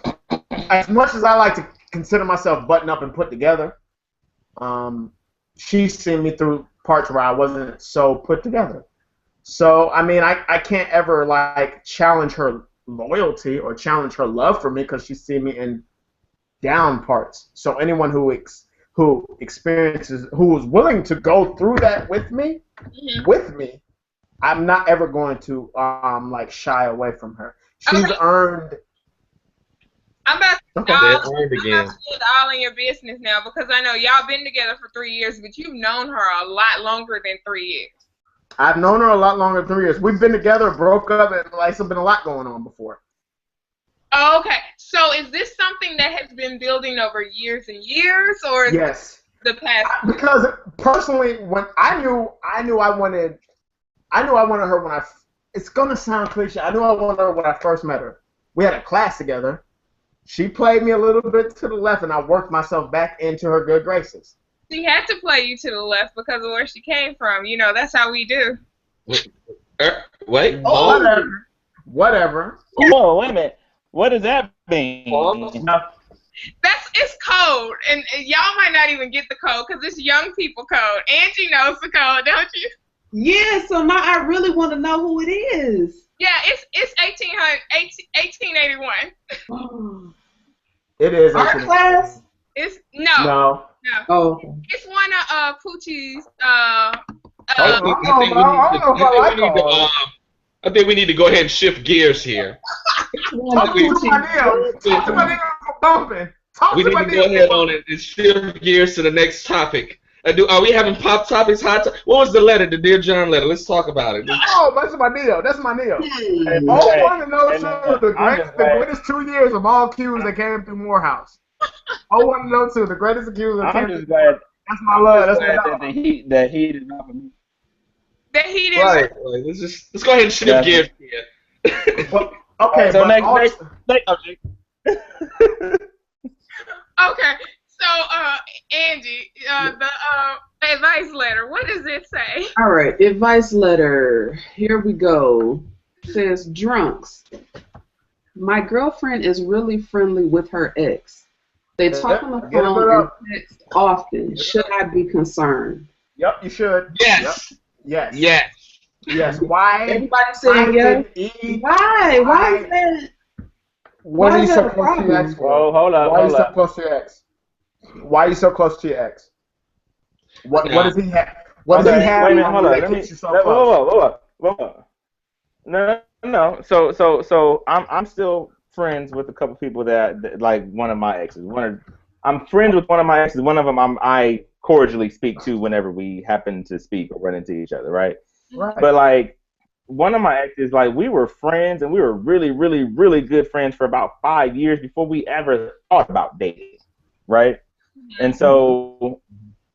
as much as I like to consider myself buttoned up and put together, she's seen me through parts where I wasn't so put together. So, I mean, I can't ever, like, challenge her loyalty or challenge her love for me because she's seen me in down parts. So anyone who experiences, who is willing to go through that with me, I'm not ever going to like shy away from her. She's earned. I'm about to get all in your business now because I know y'all been together for 3 years, but you've known her a lot longer than 3 years. I've known her a lot longer than 3 years. We've been together, broke up, and like there's been a lot going on before. Oh, okay. So is this something that has been building over years and years, or is yes, the past? Because personally, when I knew I wanted her when it's gonna sound cliche. I knew I wanted her when I first met her. We had a class together. She played me a little bit to the left, and I worked myself back into her good graces. She had to play you to the left because of where she came from. You know, that's how we do. Wait. Whatever. Whoa, wait a minute. What does that mean? It's code, and y'all might not even get the code because it's young people code. Angie knows the code, don't you? Yeah, so now I really want to know who it is. Yeah, it's 1881. It is. Art class? It's no. Oh. It's one of Poochie's. I think we need to go ahead and shift gears here. Talk to my DM pumping. Talk We to need my to go ahead on it and shift gears to the next topic. Are we having pop topics, hot topics? What was the letter, the Dear John letter? Let's talk about it. Oh, that's my deal. That's my deal. Hmm. All one and no two, I'm just the glad. greatest 2 years of all Qs that came through Morehouse. All one and no two, the greatest Qs that I'm came just through. glad. That's my love. That's my Glad dog. that he did not for me. That he didn't. Right. Let's go ahead and shift That's gears here. But, okay, So but next subject. Okay, so Angie, the advice letter. What does it say? All right, advice letter. Here we go. It says, drunks. My girlfriend is really friendly with her ex. They talk on the Get it phone and up. text often. Should I be concerned? Yep, you should. Yes. Yep. Yes. Yes. Yes. Why? Everybody saying yes. Why? Why is that? What Why are you is so that a close to your ex problem? for? Oh, hold up, Why are you hold so up. close to your ex? Why are you so close to your ex? What No. does he have? What does he have? Wait a minute, on hold you up. that Let keeps me. you so close? Whoa. No. So I'm still friends with a couple people that like one of my exes. I'm friends with one of my exes. One of them I cordially speak to whenever we happen to speak or run into each other, right? Right. But like one of my exes, like we were friends and we were really, really, really good friends for about 5 years before we ever thought about dating, right? And so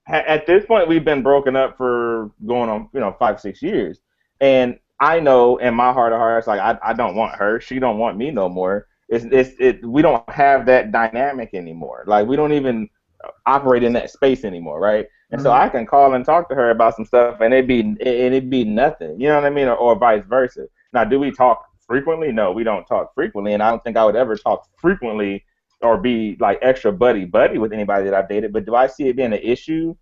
at this point, we've been broken up for going on, 5, 6 years. And I know in my heart of hearts, like I don't want her. She don't want me no more. We don't have that dynamic anymore. Like we don't even operate in that space anymore, right? And so I can call and talk to her about some stuff, and it'd be nothing. You know what I mean, or vice versa. Now, do we talk frequently? No, we don't talk frequently, and I don't think I would ever talk frequently or be like extra buddy with anybody that I've dated. But do I see it being an issue?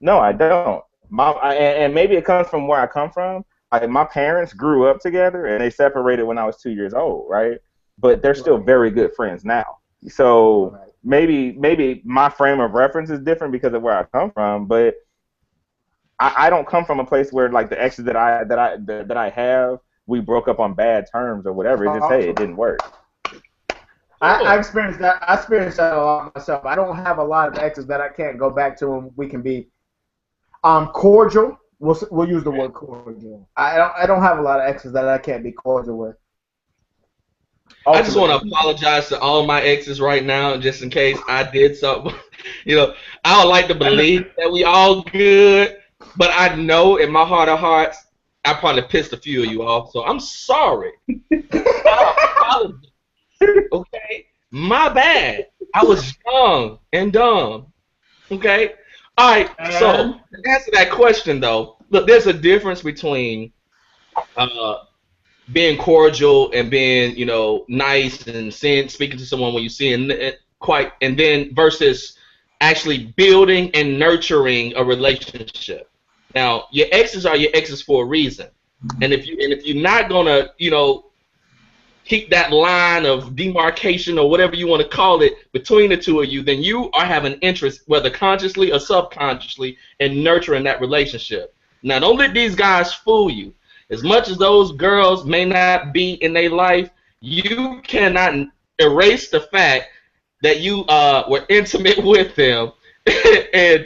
No, I don't. And maybe it comes from where I come from. Like my parents grew up together, and they separated when I was 2 years old, right? But they're still very good friends now. So maybe my frame of reference is different because of where I come from, but I don't come from a place where like the exes that I have, we broke up on bad terms or whatever. It's just hey, it didn't work. I experienced that. I experienced that a lot myself. I don't have a lot of exes that I can't go back to, and we can be cordial. We'll use the word cordial. I don't have a lot of exes that I can't be cordial with. I just want to apologize to all my exes right now, just in case I did something. I would like to believe that we all good, but I know in my heart of hearts, I probably pissed a few of you off. So I'm sorry. I apologize. Okay, my bad. I was young and dumb. Okay. All right. So to answer that question, though, look, there's a difference between being cordial and being, nice and speaking to someone when you see and then versus actually building and nurturing a relationship. Now, your exes are your exes for a reason, and if you're not gonna, keep that line of demarcation or whatever you want to call it between the two of you, then you are having interest, whether consciously or subconsciously, in nurturing that relationship. Now, don't let these guys fool you. As much as those girls may not be in their life, you cannot erase the fact that you were intimate with them, and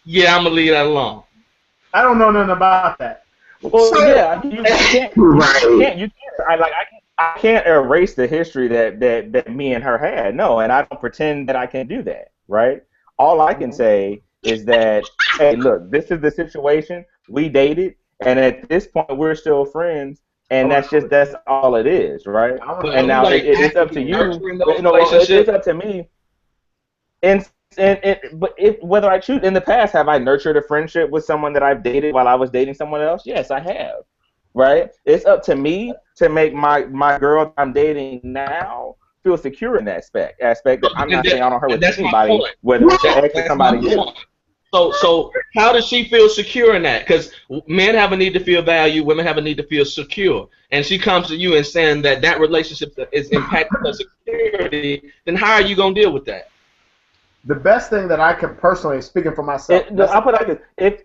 yeah, I'm gonna leave that alone. I don't know nothing about that. Well, yeah, you can't. I can't erase the history that me and her had. No, and I don't pretend that I can do that. Right. All I can say is that, hey, look, this is the situation. We dated. And at this point, we're still friends, and that's all it is, right? And now it's up to you. It's up to me. But whether I choose in the past, have I nurtured a friendship with someone that I've dated while I was dating someone else? Yes, I have. Right? It's up to me to make my girl I'm dating now feel secure in that aspect that I'm not staying on her with anybody, whether it's an ex or somebody new. So how does she feel secure in that? Because men have a need to feel valued, women have a need to feel secure. And she comes to you and saying that relationship is impacting her security, then how are you going to deal with that? The best thing that I can personally, speaking for myself. I'll put it like this.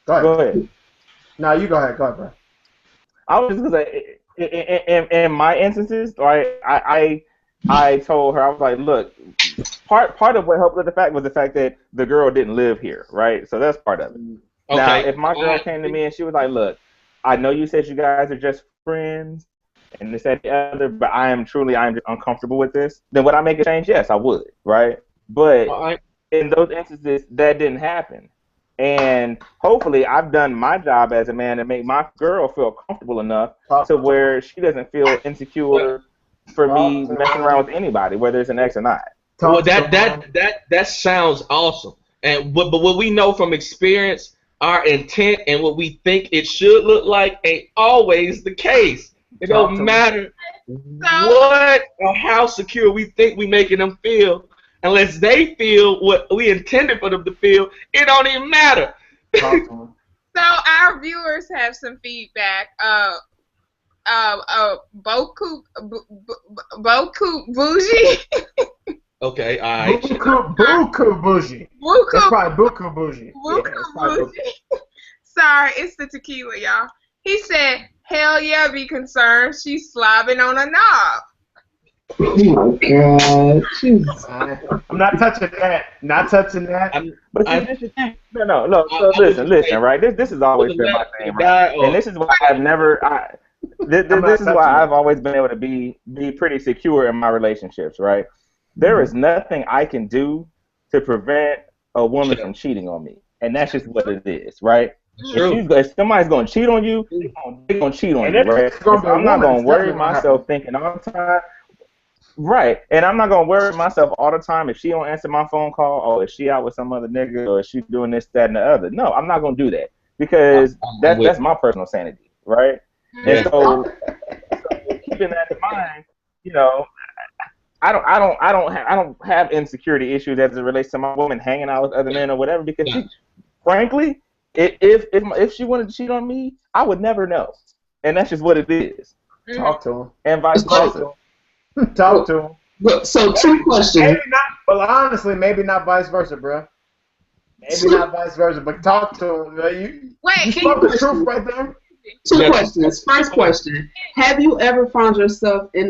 Go ahead. No, you go ahead. Go ahead, bro. I was just gonna say, in my instances, right? I told her, I was like, look, part of what helped with the fact was the fact that the girl didn't live here, right? So that's part of it. Now, Okay. if my girl came to me and she was like, look, I know you said you guys are just friends and this and the other, but I am just uncomfortable with this, then would I make a change? Yes, I would, right? But All right. in those instances, that didn't happen. And hopefully I've done my job as a man to make my girl feel comfortable enough to where she doesn't feel insecure for me messing around with anybody, whether it's an ex or not. Well, that sounds awesome. And but what we know from experience, our intent and what we think it should look like ain't always the case. It don't matter what or how secure we think we making them feel, unless they feel what we intended for them to feel. It don't even matter. So our viewers have some feedback. Boku bougie. Okay, all right. Buku bougie. That's probably buku bougie. Buku bougie. Sorry, it's the tequila, y'all. He said, "Hell yeah, be concerned. She's slobbing on a knob." Oh my God. Jesus. I'm not touching that. Not touching that. But see, this is no. So listen, right? This has always been my thing, right? And this is why I've never. This is why I've always been able to be pretty secure in my relationships, right? There is nothing I can do to prevent a woman from cheating on me, and that's just what it is, right? If somebody's gonna cheat on you, they're gonna cheat on you, right? I'm not gonna worry myself thinking all the time. Right, and I'm not gonna worry myself all the time if she don't answer my phone call, or if she out with some other nigga, or if she doing this, that, and the other. No, I'm not gonna do that because that's my personal sanity, right? Yeah. And so keeping that in mind, you know, I don't have insecurity issues as it relates to my woman hanging out with other men or whatever because frankly, if she wanted to cheat on me, I would never know, and that's just what it is. Talk to him, and vice versa. Talk to him. So 2 questions. Maybe not. Well, honestly, maybe not vice versa, bro. Maybe not vice versa, but talk to him. You spoke the truth right there. 2 questions. First question: have you ever found yourself in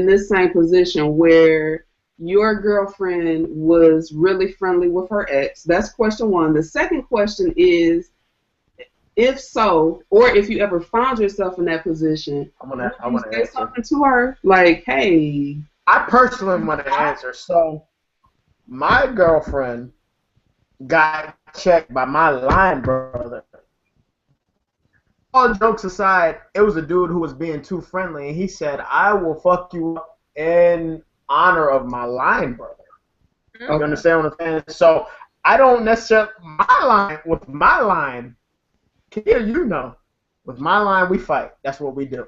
this same position where your girlfriend was really friendly with her ex? That's question 1. The second question is, if so, or if you ever found yourself in that position, I want to say something to her, like, "Hey." I personally want to answer. So, my girlfriend got checked by my line brother. All jokes aside, it was a dude who was being too friendly, and he said, "I will fuck you up in honor of my line brother." Okay. You understand what I'm saying? So, I don't necessarily with my line. Here, you know, with my line, we fight. That's what we do.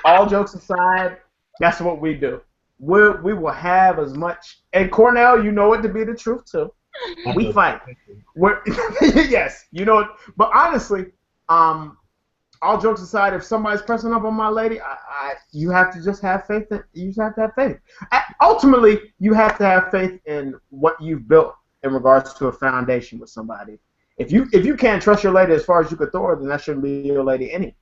All jokes aside, that's what we do. We will have as much. And Cornell, you know it to be the truth too. We fight. Yes, you know it. But honestly, all jokes aside, if somebody's pressing up on my lady, you have to just have faith. You just have to have faith. Ultimately, you have to have faith in what you've built in regards to a foundation with somebody. If you can't trust your lady as far as you could throw her, then that shouldn't be your lady anyway.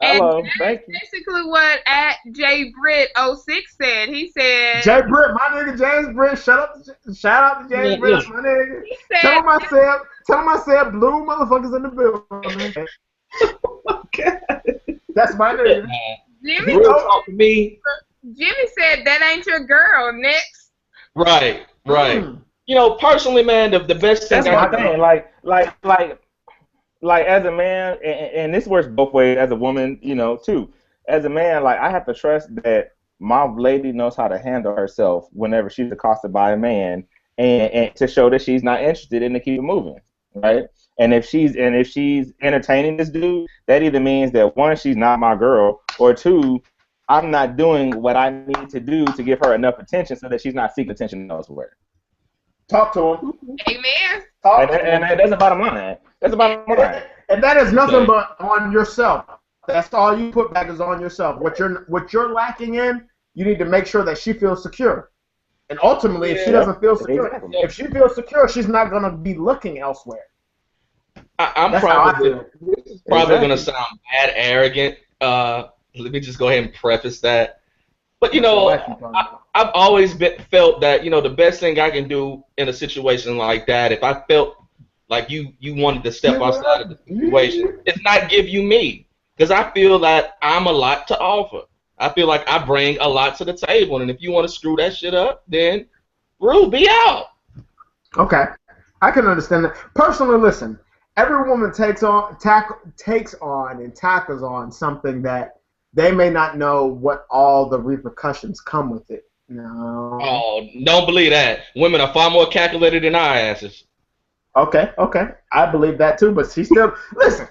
Hello, and that's basically what at JBrit06 said. He said, Jay Britt, my nigga James Britt, shout out to James Britt, my nigga. Tell him I said blue motherfuckers in the building. Okay. That's my nigga. Jimmy talk to me. Jimmy said that ain't your girl. Next. Right. You know, personally, man, the best thing. That's my thing. Like as a man, and this works both ways. As a woman, you know, too. As a man, like I have to trust that my lady knows how to handle herself whenever she's accosted by a man, and to show that she's not interested in to keep it moving, right? And if she's entertaining this dude, that either means that 1, she's not my girl, or 2, I'm not doing what I need to do to give her enough attention so that she's not seeking attention elsewhere. Talk to him. Amen. And that's the bottom line. That's the bottom line. And that is nothing but on yourself. That's all you put back is on yourself. What you're lacking in, you need to make sure that she feels secure. And ultimately, if she doesn't feel secure, if she feels secure, she's not gonna be looking elsewhere. I'm That's how I probably feel. this is probably Exactly. gonna sound bad arrogant. Let me just go ahead and preface that. But That's your wife you talking about. I've always felt that the best thing I can do in a situation like that, if I felt like you wanted to step Give her outside of up. the situation, is not give you me, because I feel that I'm a lot to offer. I feel like I bring a lot to the table, and if you want to screw that shit up, then Rue, be out. Okay, I can understand that. Personally, listen, every woman takes on and tackles on something that they may not know what all the repercussions come with it. No. Oh, don't believe that. Women are far more calculated than our asses. Okay, I believe that too, but she still listen.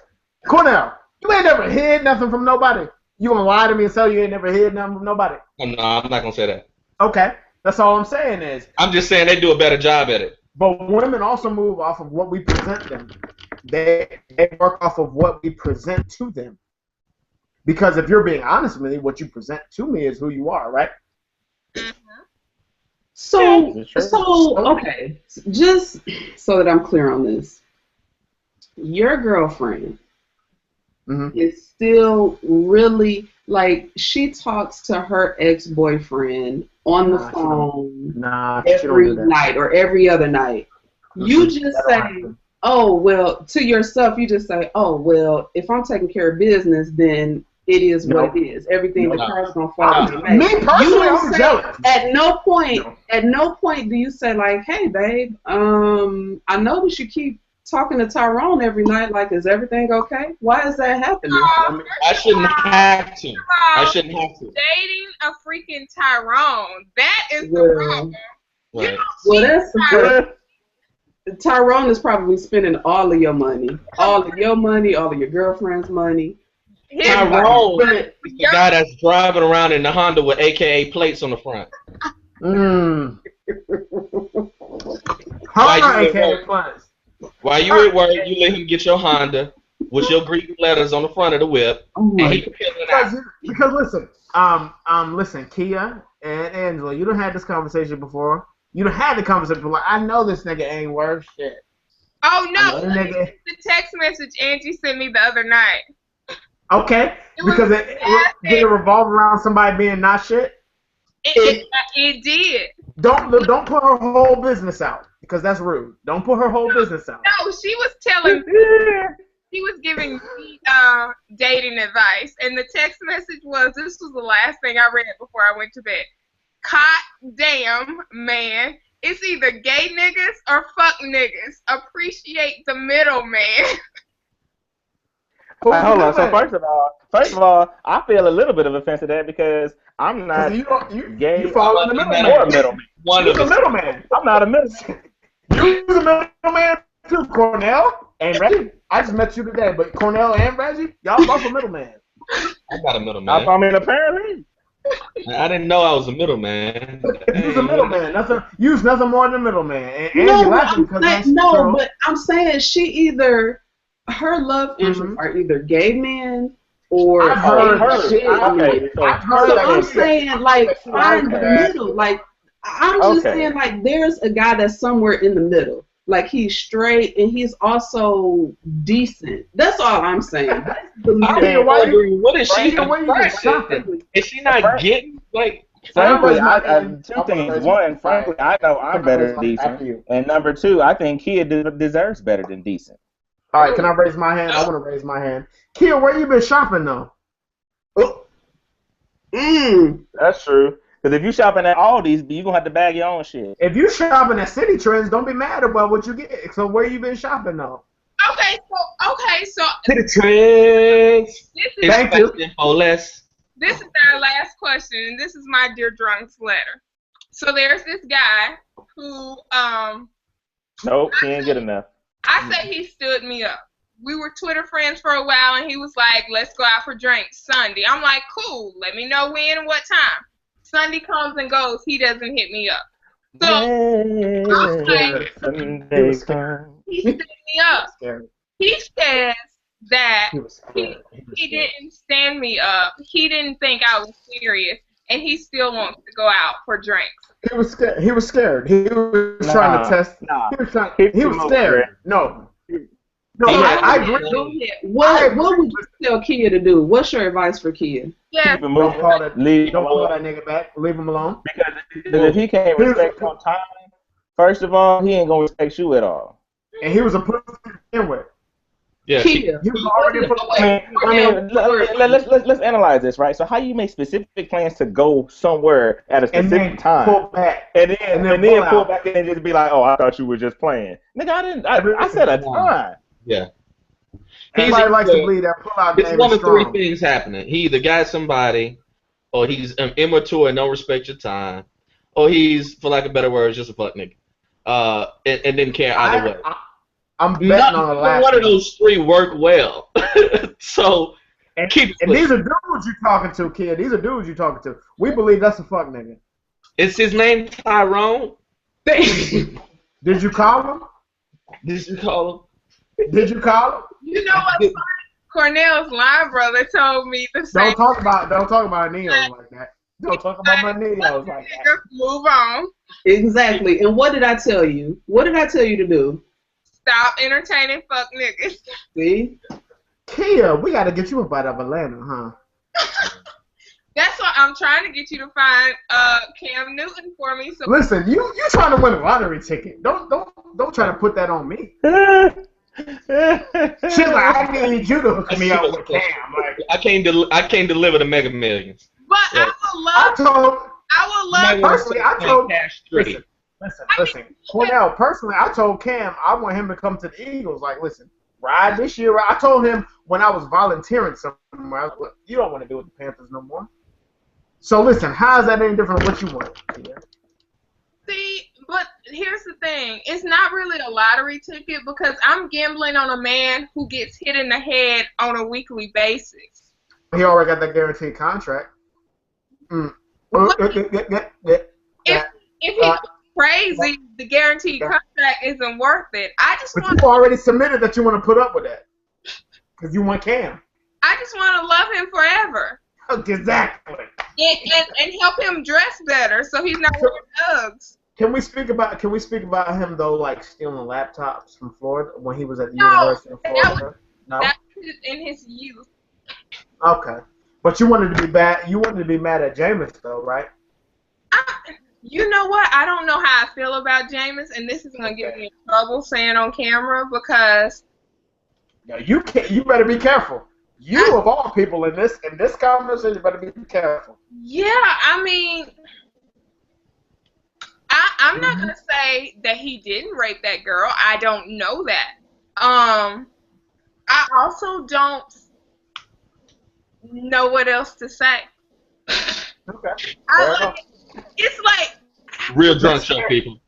Cornell, you ain't never hid nothing from nobody. You gonna lie to me and say you ain't never hid nothing from nobody? Oh, no, I'm not gonna say that. Okay, that's all I'm saying is. I'm just saying they do a better job at it. But women also move off of what we present them. They work off of what we present to them. Because if you're being honest with me, what you present to me is who you are, right? So, Is it true? okay, just so that I'm clear on this, your girlfriend is still really, like, she talks to her ex-boyfriend on the phone every night or every other night. You just say, oh, well, to yourself, you just say, oh, well, if I'm taking care of business, then it is what it is. Everything the car's gonna fall in May. Me personally, I'm jealous. At no point do you say like, hey babe, I notice you keep talking to Tyrone every night. Like, is everything okay? Why is that happening? I shouldn't have to. I shouldn't have to. Dating a freaking Tyrone. That is the problem. Right. Tyrone is probably spending all of your money. All of your girlfriend's money. Tyrone is the guy that's driving around in the Honda with AKA plates on the front. While you at work, you let him get your Honda with your Greek letters on the front of the whip, and he peeling out. Because listen, listen, Kia and Angela, you done had this conversation before. You done had the conversation before. I know this nigga ain't worth shit. Oh no, the text message Angie sent me the other night. Okay, because did it revolve around somebody being not shit? It did. Don't put her whole business out, because that's rude. Don't put her whole business out. No, she was telling me. She was giving me dating advice, and the text message was, this was the last thing I read before I went to bed. God damn, man. It's either gay niggas or fuck niggas. Appreciate the middleman. Hold on. So first of all, I feel a little bit of offense to that because I'm not gay. You fall in the middleman. Or a middleman. You're the middleman. I'm not a middleman. You're the middleman too, Cornell and Reggie. I just met you today, but Cornell and Reggie, y'all both a middleman. I'm not a middleman. I mean, apparently. I didn't know I was a middleman. You're a middleman. You's nothing more than a middleman. And No, laughing but I'm saying she either, her love interests are either gay men or I've heard shit. So I'm saying, like, find the middle. Like, I'm just saying, like, there's a guy that's somewhere in the middle. Like, he's straight and he's also decent. That's all I'm saying. What is she? Is she not getting, like? Frankly, two things. One, frankly, I know I'm better than decent. And number two, I think Kia deserves better than decent. All right, can I raise my hand? I want to raise my hand. Kia, where you been shopping though? That's true. Because if you shopping at Aldi's, you gonna have to bag your own shit. If you shopping at City Trends, don't be mad about what you get. So where you been shopping though? Okay, so City Trends. Thank you. This is our last question, and this is my Dear Drunks letter. So there's this guy who Nope, he ain't good enough. I say he stood me up. We were Twitter friends for a while, and he was like, let's go out for drinks Sunday. I'm like, cool. Let me know when and what time. Sunday comes and goes. He doesn't hit me up. So I'm like, he stood me up. He says that he didn't stand me up. He didn't think I was serious, and he still wants to go out for drinks. He was scared. He was scared. He was trying to test. He was scared. No, No, He I had- agree. Go ahead. What would you tell Kia to do? What's your advice for Kia? Yes. Keep it moving. Don't call that. Leave Don't him call alone. that nigga back. Leave him alone. Because if he can't respect your time, first of all, he ain't gonna respect you at all. And he was a pussy to begin with. Yeah. Kia. He was already a pussy. Let's analyze this, right? So how you make specific plans to go somewhere at a And then specific time, pull back. and then pull pull out. back and just be like, "Oh, I thought you were just playing." Nigga, I didn't. I said a time. Yeah. Everybody likes to believe that pull out It's game one is of three strong. things happening. He either got somebody, or he's immature and don't respect your time, or he's, for lack of better words, just a fuck nigga. And didn't care either way. I'm betting on the last One of those three work well. So And, keep and these are dudes you talking to, kid. These are dudes you talking to. We believe that's a fuck nigga. Is his name Tyrone? Did you call him? Did you call Did you call him? You know what's funny? Cornell's line brother told me the same. Don't talk about Neos like that. Don't talk about my Neos like that. Nigga, move on. Exactly. And what did I tell you? What did I tell you to do? Stop entertaining fuck niggas. See? Kia, we got to get you up out of Atlanta, huh? That's why I'm trying to get you to find Cam Newton for me. So Listen, you trying to win a lottery ticket. Don't try to put that on me. She's like, I need you to hook me up with Cam. Like, I can't deliver the Mega Millions. but Yeah. I would love personally, I told Cash Street. listen, Cornell, personally, I told Cam I want him to come to the Eagles. Like, listen, ride this year. I told him when I was volunteering somewhere, I was like, you don't want to do with the Panthers no more. So listen, how is that any different than what you want? Yeah. see, but here's the thing. It's not really a lottery ticket because I'm gambling on a man who gets hit in the head on a weekly basis. He already got that guaranteed contract. If he's crazy, the guaranteed contract isn't worth it. I just But want you already submitted that you want to put up with that. Because you want Cam. I just want to love him forever. Exactly. And help him dress better so he's not wearing Uggs. Can we speak about him though, like stealing laptops from Floyd when he was at the No, University of Florida? No. That was in his youth. Okay. But you wanted to be bad. You wanted to be mad at Jameis though, right? You know what? I don't know how I feel about Jameis, and this is gonna get me in trouble saying on camera because No, you can't. You better be careful. You of all people in this conversation, you better be careful. yeah, I mean, I'm not gonna say that he didn't rape that girl. I don't know that. I also don't know what else to say. Okay. It's like Real drunk show, people.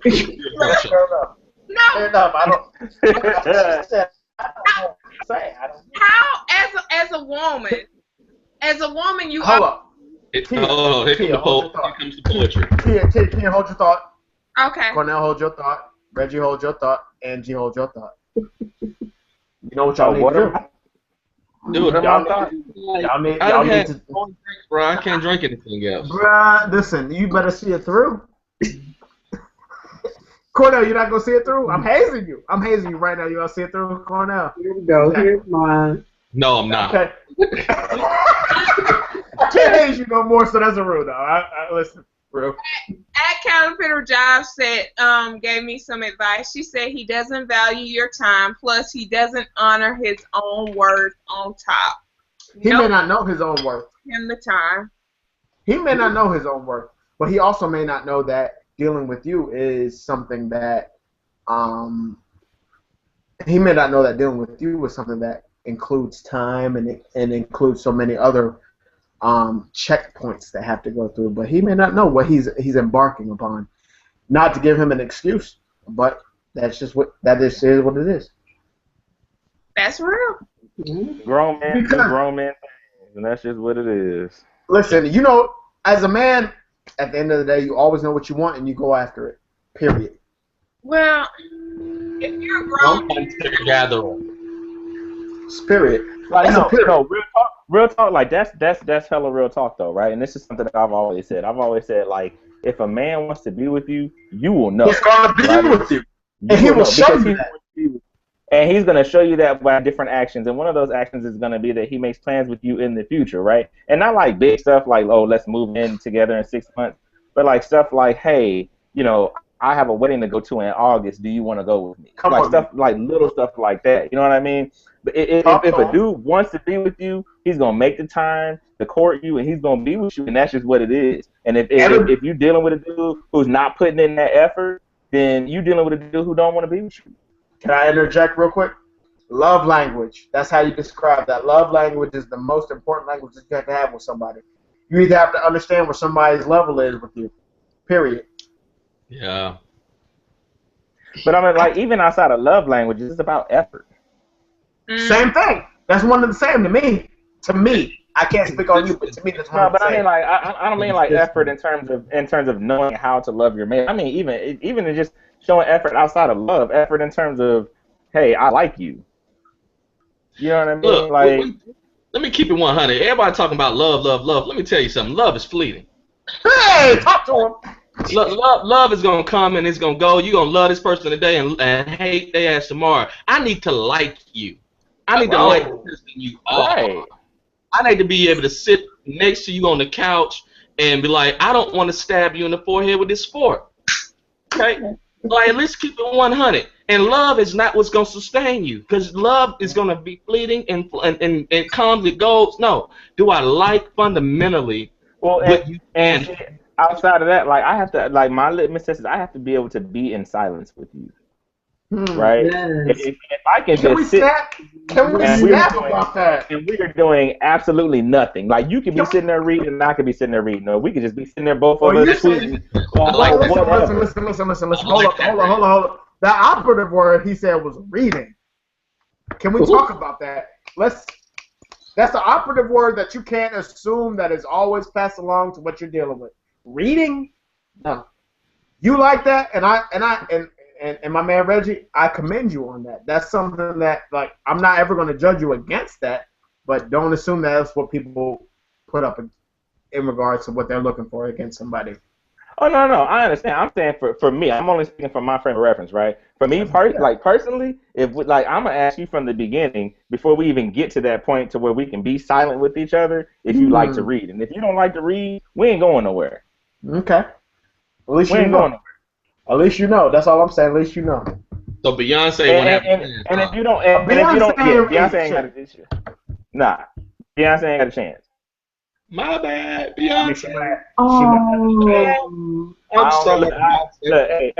Real drunk show. Fair enough. no. Fair enough. I don't know what to say. I don't. How as a woman, you Hold are up. Oh, here Kia, hold comes the poetry. Kia, hold your thought. okay. Cornell, hold your thought. Reggie, hold your thought. Angie, hold your thought. You know what y'all need to do? Dude, Y'all need to. bro. I can't drink anything else. Bruh, listen, you better see it through. Cornell, you're not gonna see it through? I'm hazing you. I'm hazing you right now. You gonna see it through, Cornell? Here we go. Here's mine. No, I'm not. Okay. I can't haze you no more, so that's a rule, though. I listen, bro. At Caterpillar Job said, gave me some advice. She said he doesn't value your time, plus he doesn't honor his own words on top. He may not know his own worth. Him the time. He may not know his own worth, but he also may not know that dealing with you is something that, he may not know that dealing with you is something that includes time and includes so many other checkpoints that have to go through. But he may not know what he's embarking upon. Not to give him an excuse, but that is what it is. That's real. Grown man do grown man things, and that's just what it is. Listen, as a man, at the end of the day, you always know what you want and you go after it. Period. Well, if you're grown, Gathering. Spirit. Like That's a period. no, real talk. Like that's hella real talk though, right? And this is something that I've always said. I've always said, like, if a man wants to be with you, you will know. He's gonna be right? with you, and he will show you that. And he's going to show you that by different actions. And one of those actions is going to be that he makes plans with you in the future, right? And not like big stuff like, oh, let's move in together in 6 months. But like stuff like, hey, I have a wedding to go to in August. Do you want to go with me? Like stuff like little stuff like that. You know what I mean? But if a dude wants to be with you, he's going to make the time to court you, and he's going to be with you, and that's just what it is. And if you're dealing with a dude who's not putting in that effort, then you're dealing with a dude who don't want to be with you. Can I interject real quick? Love language. That's how you describe that. Love language is the most important language that you have to have with somebody. You either have to understand where somebody's level is with you. Period. Yeah. But I mean, like, even outside of love languages, it's about effort. Same thing. That's one of the same to me. To me. I can't speak on you, but to me that's one of the same. But I mean, like, I don't mean like effort in terms of knowing how to love your man. I mean, even in just showing effort outside of love, effort in terms of, hey, I like you. You know what I mean? Look, like, let me keep it 100. Everybody talking about love, love, love. Let me tell you something. Love is fleeting. Hey, talk to him. Love is gonna come and it's gonna go. You're gonna love this person today and hate their ass tomorrow. I need to like you. I need to like the person you are. Right. I need to be able to sit next to you on the couch and be like, I don't want to stab you in the forehead with this fork. Okay? Like, let's keep it 100. And love is not what's going to sustain you, because love is going to be fleeting and comes, it goes. No. Do I like fundamentally what you and outside of that, like, I have to, like, my litmus test is I have to be able to be in silence with you. Right? Yes. If I can Can we just sit. Can we snap about that? And we are doing absolutely nothing. Like, you could be sitting there reading, and I could be sitting there reading. Or we could just be sitting there, both of us tweeting. Listen. Hold up. The operative word he said was reading. Can we talk about that? That's the operative word that you can't assume that is always passed along to what you're dealing with. Reading? No. You like that, and my man Reggie, I commend you on that. That's something that, like, I'm not ever going to judge you against that, but don't assume that's what people put up in regards to what they're looking for against somebody. Oh, no, I understand. I'm saying for me, I'm only speaking from my frame of reference, right? For me, personally, I'm going to ask you from the beginning, before we even get to that point to where we can be silent with each other, if you like to read. And if you don't like to read, we ain't going nowhere. Okay. At least you know. At least you know. That's all I'm saying. At least you know. So Beyonce would have. And if you don't, Beyonce ain't got a chance. Nah, Beyonce ain't got a chance. My bad, Beyonce. I'm sorry.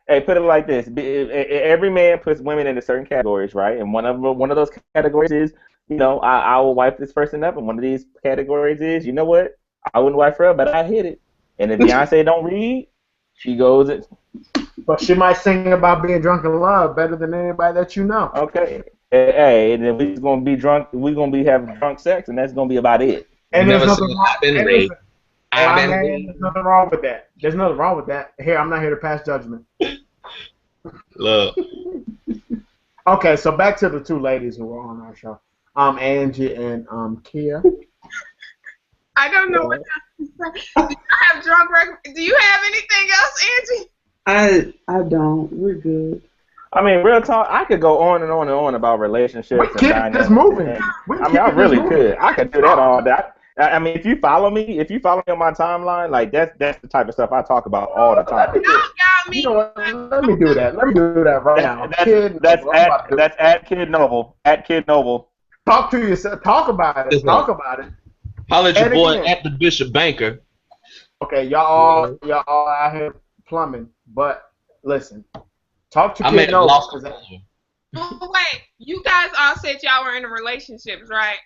Hey, put it like this: every man puts women into certain categories, right? And one of those categories is, I will wipe this person up, and one of these categories is, you know what? I wouldn't wipe her up, but I hit it. And if Beyonce don't read, she goes it. But she might sing about being drunk in love better than anybody that you know. Okay. Hey, and then we're gonna be drunk. We're gonna be having drunk sex, and that's gonna be about it. And there's nothing wrong with that. There's nothing wrong with that. Here, I'm not here to pass judgment. Love. Okay, so back to the two ladies who were on our show, Angie and Kia. I don't know what to say. Do you have do you have anything else, Angie? I don't. We're good. I mean, real talk, I could go on and on and on about relationships. We keep this moving. I really could. I could do that all day. I mean, if you follow me on my timeline, like that's the type of stuff I talk about all the time. You know what? Let me do that. Let me do that right now. That's at Kid Noble. At Kid Noble. Talk to yourself. Talk about it. Talk about it. Holler at your boy at the Bishop Banker. Okay, y'all out here plumbing, but listen. Talk to Kid Noble. Oh, wait, you guys all said y'all were in relationships, right?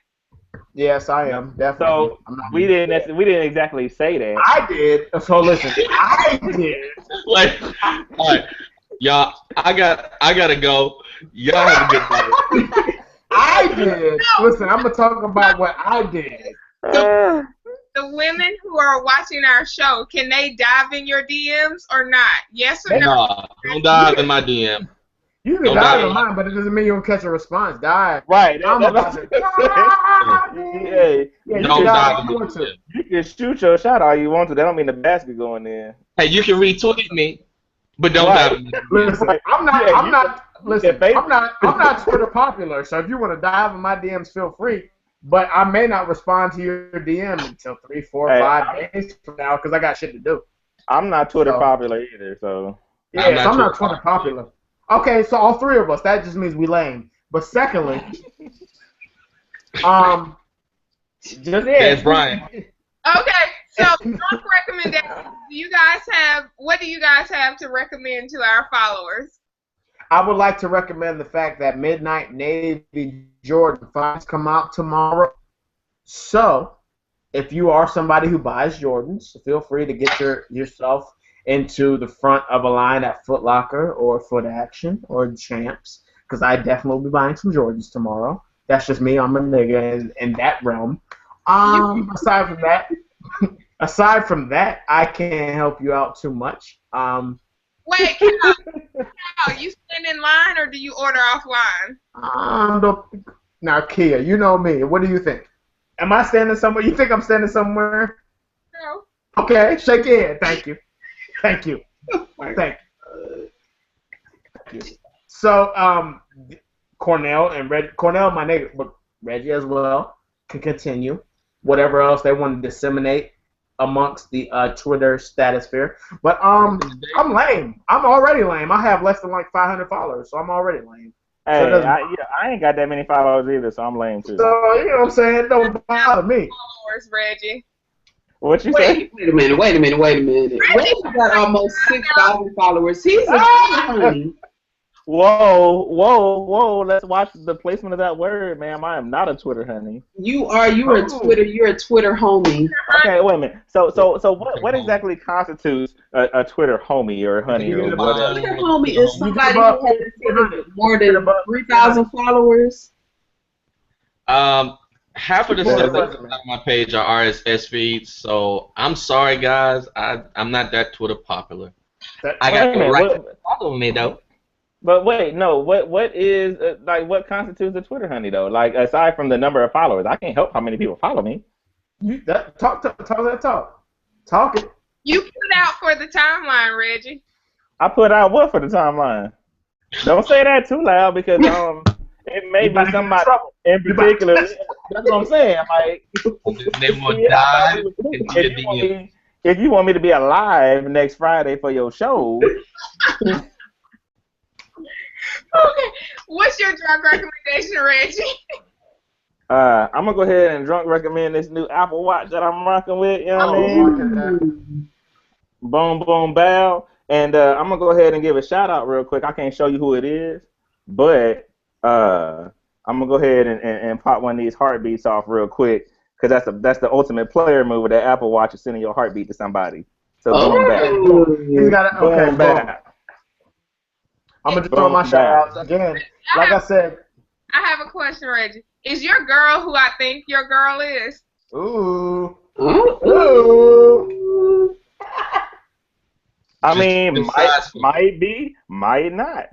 Yes, I am. Definitely. So we didn't exactly say that. I did. So listen, I did. Like, all right, y'all. I gotta go. Y'all have a good night. I did. Listen, I'm gonna talk about what I did. The women who are watching our show, can they dive in your DMs or not? Yes or no? Nah, don't dive in my DM. You can dive in mine, but it doesn't mean you don't catch a response. Dive. Right. I'm about to. Don't dive in my DM. You can shoot your shot all you want to. That don't mean the basket going in. Hey, you can retweet me, but don't dive in my DM. Listen, I'm not. listen, I'm not Twitter popular, so if you want to dive in my DMs, feel free. But I may not respond to your DM until 3, 4, 5 days from now because I got shit to do. I'm not Twitter popular either, so. Yeah, I'm not Twitter popular. Okay, so all three of us, that just means we lame. But secondly, it's Brian. Okay, so drunk recommendations. What do you guys have to recommend to our followers? I would like to recommend the fact that Midnight Navy Jordan 5s come out tomorrow. So, if you are somebody who buys Jordans, feel free to get yourself into the front of a line at Foot Locker or Foot Action or Champs, because I definitely will be buying some Jordans tomorrow. That's just me. I'm a nigga in that realm. Aside from that, I can't help you out too much. Wait, Cal, you stand in line or do you order offline? Now, Kia, you know me. What do you think? Am I standing somewhere? You think I'm standing somewhere? No. Okay, shake your head. Thank you. Thank you. Thank you. So, Cornell and Cornell, my nigga, but Reggie as well, can continue. Whatever else they want to disseminate amongst the Twitter stratosphere. But I'm lame. I'm already lame. I have less than like 500 followers, so I'm already lame. Hey, So I ain't got that many followers either, so I'm lame too. So, you know what I'm saying? Don't bother me. Followers, Reggie. What you say? Wait a minute. Reggie got almost 6,000 followers. He's a honey. Whoa! Let's watch the placement of that word, ma'am. I am not a Twitter honey. You're a Twitter homie. Okay, wait a minute. So what exactly constitutes a Twitter homie or honey or whatever? Twitter homie is somebody who has more than 3,000 followers. Half of the stuff that's on my page are RSS feeds, so I'm sorry, guys. I'm not that Twitter popular. I got the right to follow me though. But wait, no. What is what constitutes a Twitter honey though? Like aside from the number of followers, I can't help how many people follow me. Talk it. You put out for the timeline, Reggie. I put out what for the timeline? Don't say that too loud because it may be somebody in particular. That's what I'm saying. Like they will die. If you want me to be alive next Friday for your show. Okay, what's your drunk recommendation, Reggie? I'm gonna go ahead and drunk recommend this new Apple Watch that I'm rocking with. You know what I mean? Boom, boom, bow. And I'm gonna go ahead and give a shout out real quick. I can't show you who it is, but I'm gonna go ahead and pop one of these heartbeats off real quick because that's the ultimate player move. That Apple Watch is sending your heartbeat to somebody. So boom, back. He's got boom, back. I'm going to throw my shout out again. Like I said. I have a question, Reggie. Is your girl who I think your girl is? Ooh. I mean, might be, might not.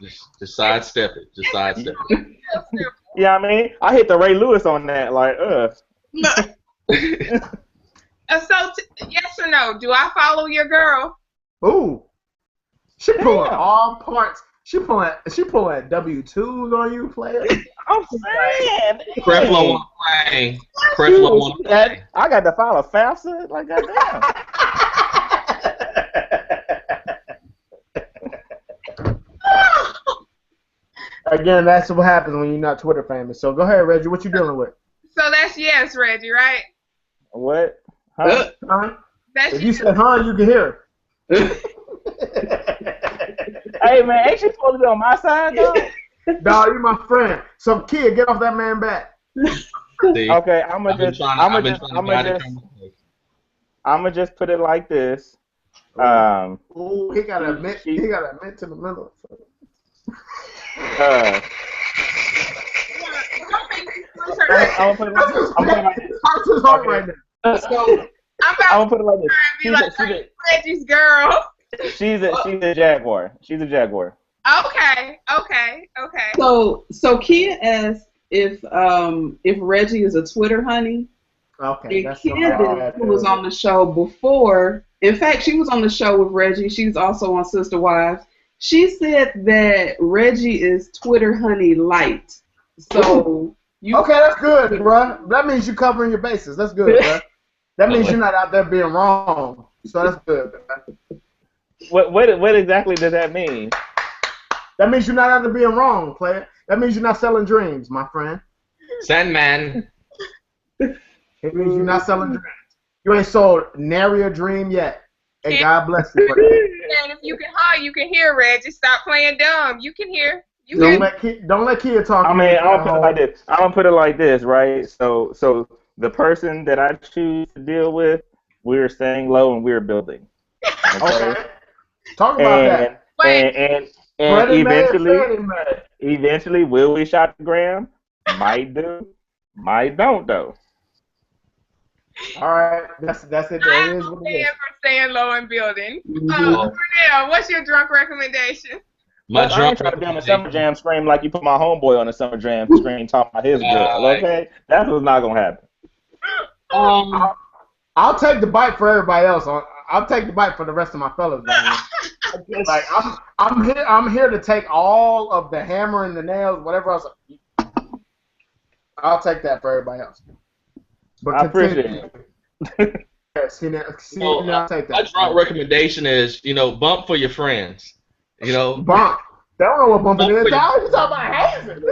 Just sidestep it. Yeah, I mean, I hit the Ray Lewis on that, like, So, yes or no, do I follow your girl? Ooh. She pulling all parts. She pulling W-2s on you, player. I'm saying. Creflo on plane. Creflo on plane. I got to file a FAFSA? Like, goddamn. Again, that's what happens when you're not Twitter famous. So go ahead, Reggie. What you dealing with? So that's yes, Reggie, right? What? Huh? That's if you said huh, you can hear it. Hey man, ain't you supposed to be on my side though? Dog, you my friend. So kid, get off that man back. Okay, I'm gonna just put it like this. Ooh, he got a mint to the middle. I'm gonna put it like this. So I'm put it like this. She's Reggie's girl. She's a jaguar. She's a jaguar. Okay. So Kia asked if Reggie is a Twitter honey. Okay. And Kia, who was on the show before, in fact, she was on the show with Reggie. She's also on Sister Wives. She said that Reggie is Twitter honey light. So you Okay, that's good, bruh. That means you're covering your bases. That's good, bruh. That means you're not out there being wrong. So that's good, bruh. What exactly does that mean? That means you're not out there being wrong, player. That means you're not selling dreams, my friend. Sandman. It means you're not selling dreams. You ain't sold nary a dream yet. And God bless you for that. And if you can hear, you can hear, Reggie. Stop playing dumb. You can hear. You Don't let Kia talk. I mean, I'm gonna put it like this, right? So the person that I choose to deal with, we're staying low and we're building. Okay. Talk about that. And eventually, will we shot the gram? Might do, might don't though. All right, that's it. That is what it is. For staying low and building. Cornell, what's your drunk recommendation? I ain't trying to be on the Summer Jam screen like you put my homeboy on the Summer Jam screen talking about his girl. Okay, that's what's not gonna happen. I'll take the bite for everybody else. I'll take the bite for the rest of my fellas. Like I'm here to take all of the hammer and the nails, whatever else. I'll take that for everybody else. But I appreciate it. I'll take that. My drunk recommendation is, bump for your friends. Bump. They don't know what bumping is. You talking about hazing.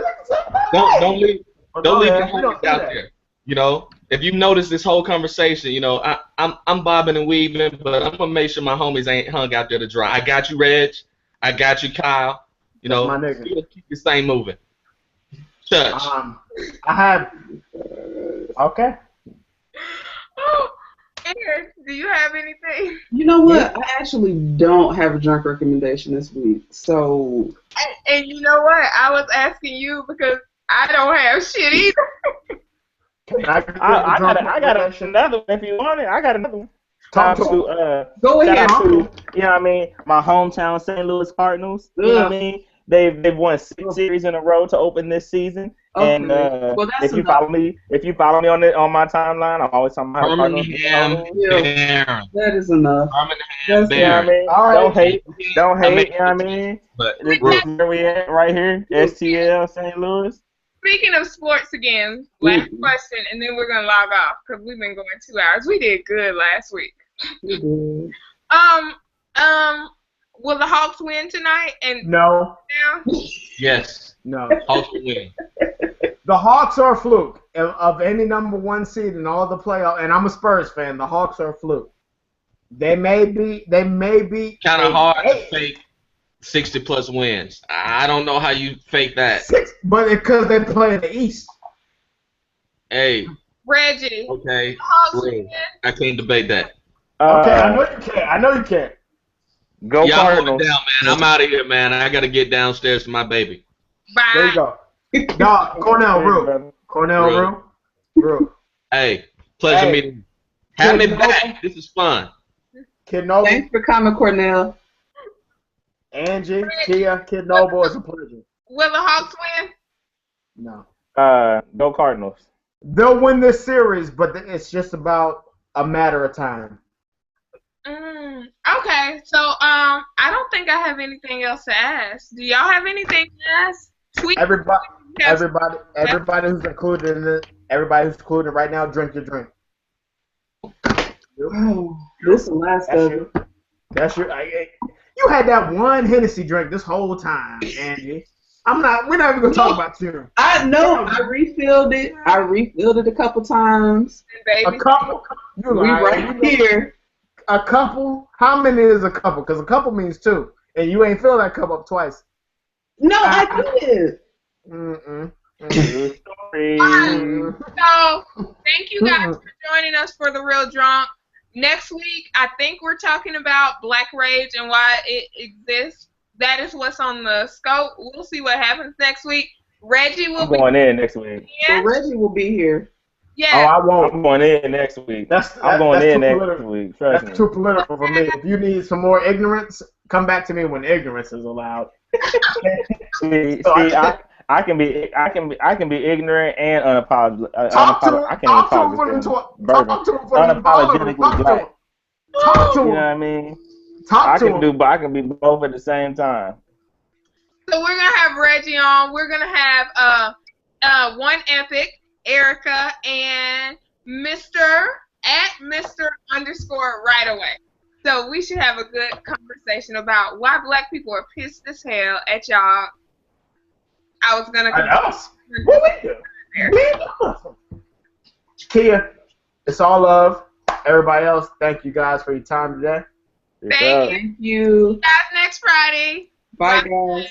Don't leave your homies out there. If you notice this whole conversation, I'm bobbing and weaving, but I'm gonna make sure my homies ain't hung out there to dry. I got you, Reg. I got you, Kyle. My nigga. Keep this thing moving. Touch. I have. Okay. Oh, Aaron, do you have anything? You know what? I actually don't have a drunk recommendation this week. So. And you know what? I was asking you because I don't have shit either. I got another one if you want it. I got another one. Go ahead. My hometown St. Louis Cardinals. You know what I mean? They've won 6 series in a row to open this season. Okay. And if you follow me on my timeline, I'm always talking about Cardinals. That is enough. Don't hate. You know what I mean? But where we at right here? STL St. Louis. Speaking of sports again, last question, and then we're gonna log off because we've been going 2 hours. We did good last week. We did. Will the Hawks win tonight? And no. Yes. No. Hawks will win. The Hawks are a fluke of any number 1 seed in all the playoffs. And I'm a Spurs fan. The Hawks are a fluke. They may be. Kind of hard to fake 60+ wins. I don't know how you fake that. But because they play in the East. Hey. Reggie. Okay. I can't debate that. Okay, I know you can. Go Cardinals. Down, man. I'm out of here, man. I got to get downstairs to my baby. Bye. There you go. No, Cornell, Rue. Hey, pleasure meeting you. Have me back. This is fun. Kid Noble. Thanks for coming, Cornell. Angie, Kia, Kid Noble, it's a pleasure. Will the Hawks win? No. Go Cardinals. They'll win this series, but it's just about a matter of time. Okay, so I don't think I have anything else to ask. Do y'all have anything to ask? Tweet. Everybody who's included in it, everybody who's included right now, drink your drink. Oh, this is the last of it. That's your. You had that one Hennessy drink this whole time, Angie. We're not even gonna talk about you. I know. I refilled it. A couple times. Baby. A couple. Right here. A couple? How many is a couple? Because a couple means 2, and you ain't filled that cup up twice. No, I did. So, thank you guys for joining us for The Real Drunk. Next week, I think we're talking about Black Rage and why it exists. That is what's on the scope. We'll see what happens next week. Reggie will be going in next week. So Reggie will be here. Yeah. Oh, I won't. I'm going in next week. I'm going in next week. Trust me. That's too political for me. If you need some more ignorance, come back to me when ignorance is allowed. I can be ignorant and unapologetically Talk to him black. Talk to him. You know what I mean? Talk to him. I can be both at the same time. So we're gonna have Reggie on. We're gonna have One Epic, Erica, and Mr. @Mr__ right away. So we should have a good conversation about why black people are pissed as hell at y'all. I was gonna. At us? What we do? We do. Kia, it's all love. Everybody else, thank you guys for your time today. Thank you. Thank you. See you guys next Friday. Bye, guys.